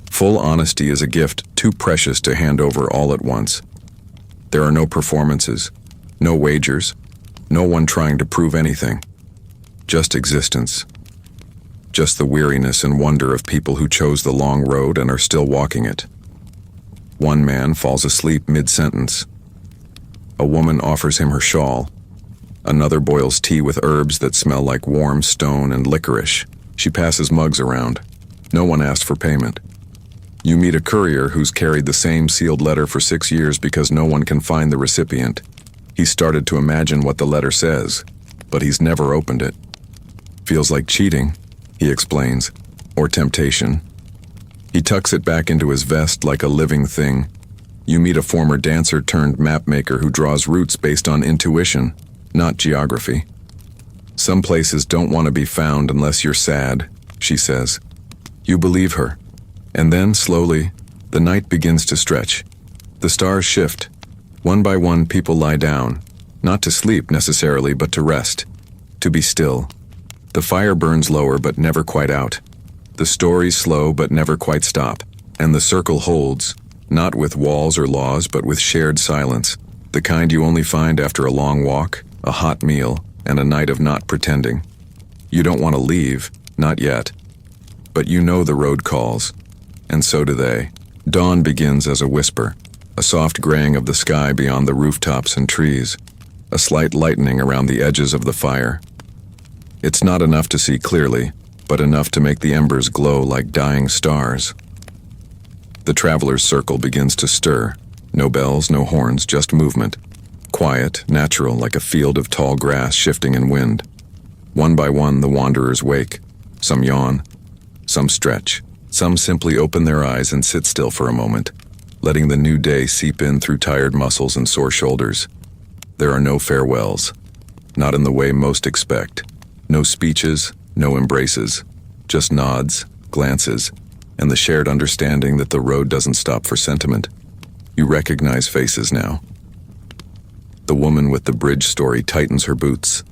full honesty is a gift too precious to hand over all at once. There are no performances, no wagers, no one trying to prove anything. Just existence. Just the weariness and wonder of people who chose the long road and are still walking it. One man falls asleep mid-sentence. A woman offers him her shawl. Another boils tea with herbs that smell like warm stone and licorice. She passes mugs around. No one asked for payment. You meet a courier who's carried the same sealed letter for 6 years because no one can find the recipient. He started to imagine what the letter says, but he's never opened it. Feels like cheating, he explains, or temptation. He tucks it back into his vest like a living thing. You meet a former dancer turned map maker who draws routes based on intuition, not geography. Some places don't want to be found unless you're sad, she says. You believe her. And then, slowly, the night begins to stretch. The stars shift. One by one, people lie down, not to sleep necessarily, but to rest, to be still. The fire burns lower but never quite out. The stories slow but never quite stop, and the circle holds, not with walls or laws but with shared silence, the kind you only find after a long walk, a hot meal, and a night of not pretending. You don't want to leave, not yet. But you know the road calls, and so do they. Dawn begins as a whisper, a soft graying of the sky beyond the rooftops and trees, a slight lightening around the edges of the fire. It's not enough to see clearly, but enough to make the embers glow like dying stars. The traveler's circle begins to stir. No bells, no horns, just movement. Quiet, natural, like a field of tall grass shifting in wind. One by one, the wanderers wake. Some yawn, some stretch, some simply open their eyes and sit still for a moment, letting the new day seep in through tired muscles and sore shoulders. There are no farewells, not in the way most expect. No speeches, no embraces, just nods, glances, and the shared understanding that the road doesn't stop for sentiment. You recognize faces now. The woman with the bridge story tightens her boots.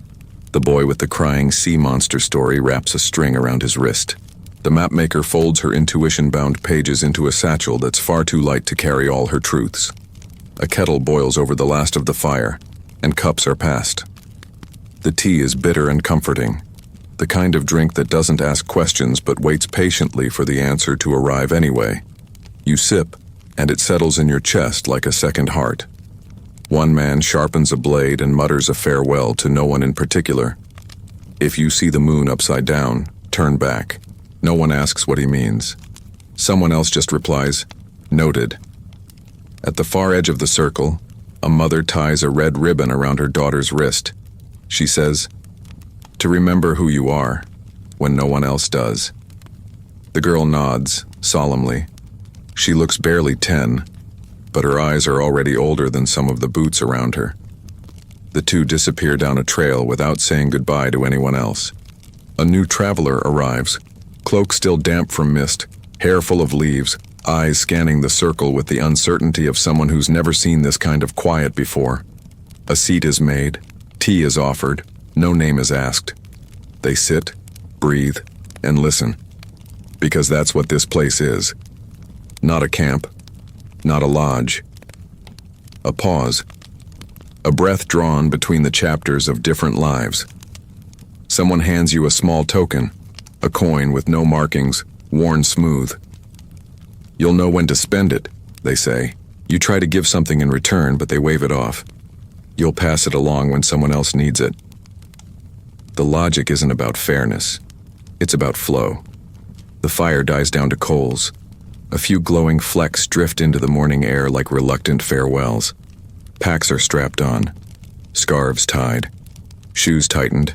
The boy with the crying sea monster story wraps a string around his wrist. The mapmaker folds her intuition-bound pages into a satchel that's far too light to carry all her truths. A kettle boils over the last of the fire, and cups are passed. The tea is bitter and comforting, the kind of drink that doesn't ask questions but waits patiently for the answer to arrive anyway. You sip, and it settles in your chest like a second heart. One man sharpens a blade and mutters a farewell to no one in particular. If you see the moon upside down, turn back. No one asks what he means. Someone else just replies, "Noted." At the far edge of the circle, a mother ties a red ribbon around her daughter's wrist. She says, "To remember who you are, when no one else does." The girl nods, solemnly. She looks barely 10, but her eyes are already older than some of the boots around her. The two disappear down a trail without saying goodbye to anyone else. A new traveler arrives, cloak still damp from mist, hair full of leaves, eyes scanning the circle with the uncertainty of someone who's never seen this kind of quiet before. A seat is made, tea is offered, no name is asked. They sit, breathe, and listen. Because that's what this place is. Not a camp, not a lodge. A pause. A breath drawn between the chapters of different lives. Someone hands you a small token, a coin with no markings, worn smooth. You'll know when to spend it, they say. You try to give something in return, but they wave it off. You'll pass it along when someone else needs it. The logic isn't about fairness. It's about flow. The fire dies down to coals. A few glowing flecks drift into the morning air like reluctant farewells. Packs are strapped on, scarves tied, shoes tightened.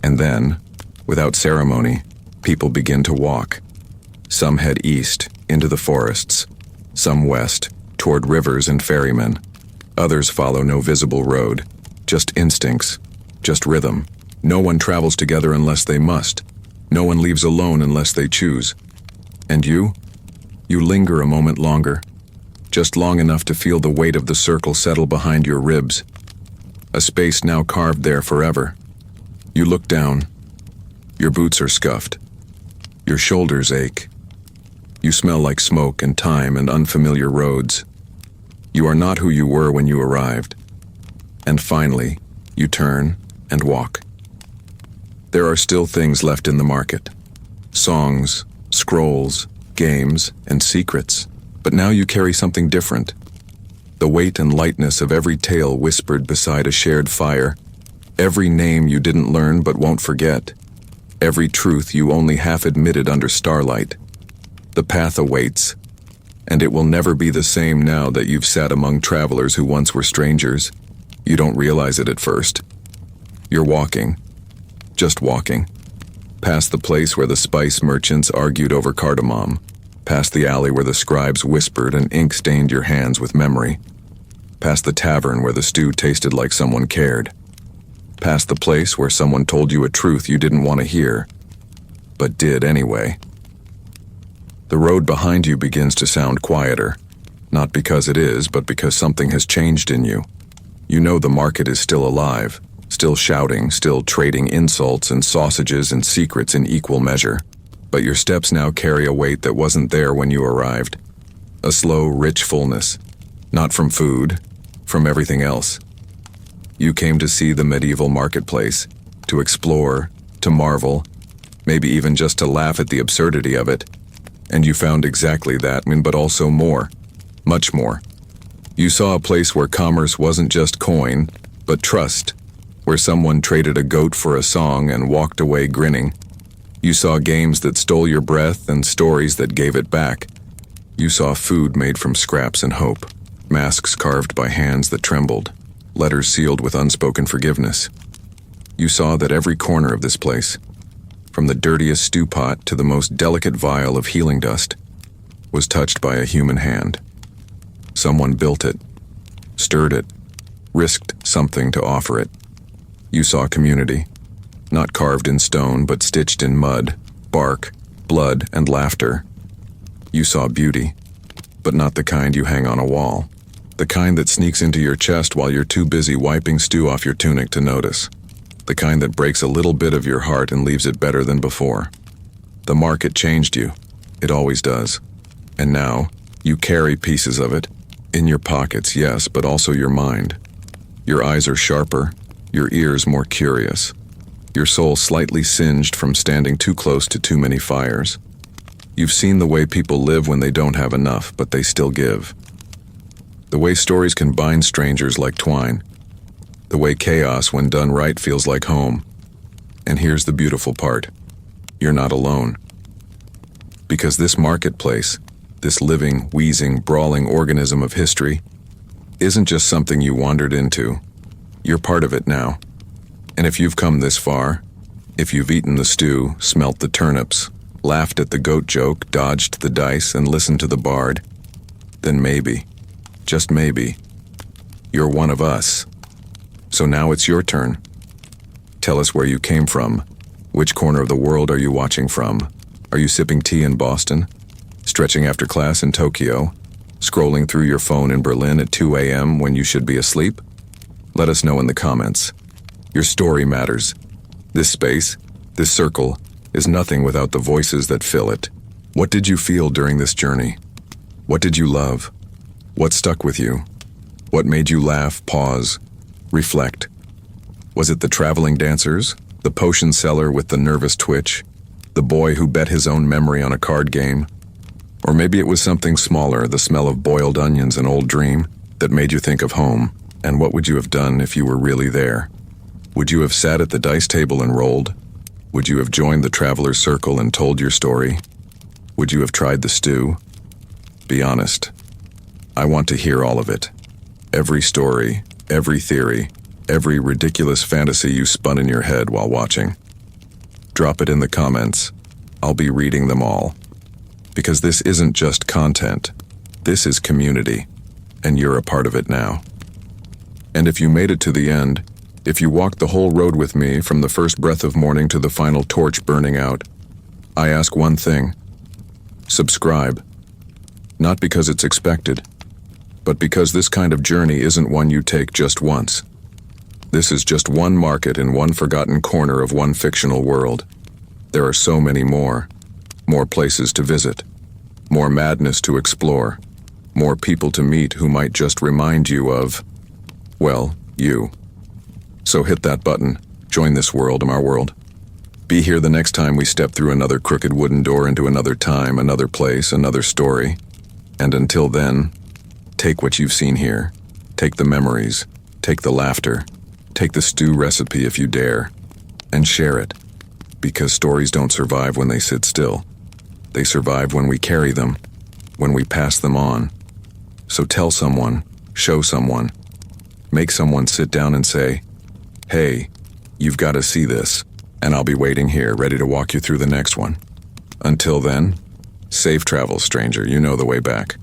And then, without ceremony, people begin to walk. Some head east, into the forests. Some west, toward rivers and ferrymen. Others follow no visible road, just instincts, just rhythm. No one travels together unless they must. No one leaves alone unless they choose. And you? You linger a moment longer, just long enough to feel the weight of the circle settle behind your ribs. A space now carved there forever. You look down. Your boots are scuffed. Your shoulders ache. You smell like smoke and time and unfamiliar roads. You are not who you were when you arrived. And finally, you turn and walk. There are still things left in the market. Songs, scrolls, games, and secrets. But now you carry something different. The weight and lightness of every tale whispered beside a shared fire. Every name you didn't learn but won't forget. Every truth you only half admitted under starlight. The path awaits, and it will never be the same now that you've sat among travelers who once were strangers. You don't realize it at first. You're walking. Just walking. Past the place where the spice merchants argued over cardamom. Past the alley where the scribes whispered and ink stained your hands with memory. Past the tavern where the stew tasted like someone cared. Past the place where someone told you a truth you didn't want to hear, but did anyway. The road behind you begins to sound quieter, not because it is, but because something has changed in you. You know the market is still alive, still shouting, still trading insults and sausages and secrets in equal measure. But your steps now carry a weight that wasn't there when you arrived. A slow, rich fullness. Not from food, from everything else. You came to see the medieval marketplace, to explore, to marvel, maybe even just to laugh at the absurdity of it. And you found exactly that, but also more. Much more. You saw a place where commerce wasn't just coin, but trust. Where someone traded a goat for a song and walked away grinning. You saw games that stole your breath and stories that gave it back. You saw food made from scraps and hope. masks carved by hands that trembled, letters sealed with unspoken forgiveness. You saw that every corner of this place, from the dirtiest stew pot to the most delicate vial of healing dust, was touched by a human hand. Someone built it, stirred it, risked something to offer it. You saw community, not carved in stone but stitched in mud, bark, blood, and laughter. You saw beauty, but not the kind you hang on a wall. The kind that sneaks into your chest while you're too busy wiping stew off your tunic to notice. The kind that breaks a little bit of your heart and leaves it better than before. The market changed you. It always does. And now, you carry pieces of it. In your pockets, yes, but also your mind. Your eyes are sharper, your ears more curious. Your soul slightly singed from standing too close to too many fires. You've seen the way people live when they don't have enough, but they still give. The way stories can bind strangers like twine. The way chaos, when done right, feels like home. And here's the beautiful part. You're not alone. Because this marketplace, this living, wheezing, brawling organism of history, isn't just something you wandered into. You're part of it now. And if you've come this far, if you've eaten the stew, smelt the turnips, laughed at the goat joke, dodged the dice, and listened to the bard, then maybe, just maybe, you're one of us. So now it's your turn. Tell us where you came from. Which corner of the world are you watching from? Are you sipping tea in Boston? Stretching after class in Tokyo? Scrolling through your phone in Berlin at 2 a.m. when you should be asleep? Let us know in the comments. Your story matters. This space, this circle, is nothing without the voices that fill it. What did you feel during this journey? What did you love? What stuck with you? What made you laugh, pause, reflect? Was it the traveling dancers, the potion seller with the nervous twitch, the boy who bet his own memory on a card game? Or maybe it was something smaller, the smell of boiled onions, an old dream, that made you think of home. And what would you have done if you were really there? Would you have sat at the dice table and rolled? Would you have joined the traveler's circle and told your story? Would you have tried the stew? Be honest. I want to hear all of it. Every story, every theory, every ridiculous fantasy you spun in your head while watching. Drop it in the comments. I'll be reading them all. Because this isn't just content. This is community. And you're a part of it now. And if you made it to the end, if you walked the whole road with me from the first breath of morning to the final torch burning out, I ask one thing. Subscribe. Not because it's expected, but because this kind of journey isn't one you take just once. This is just one market in one forgotten corner of one fictional world. There are so many more places to visit, more madness to explore, more people to meet who might just remind you of, well, you. So hit that button, join this world, our world. Be here the next time we step through another crooked wooden door into another time, another place, another story. And until then, take what you've seen here. Take the memories, take the laughter, take the stew recipe if you dare, and share it. Because stories don't survive when they sit still. They survive when we carry them, when we pass them on. So tell someone, show someone, make someone sit down and say, hey, you've got to see this, and I'll be waiting here, ready to walk you through the next one. Until then, safe travels, stranger, you know the way back.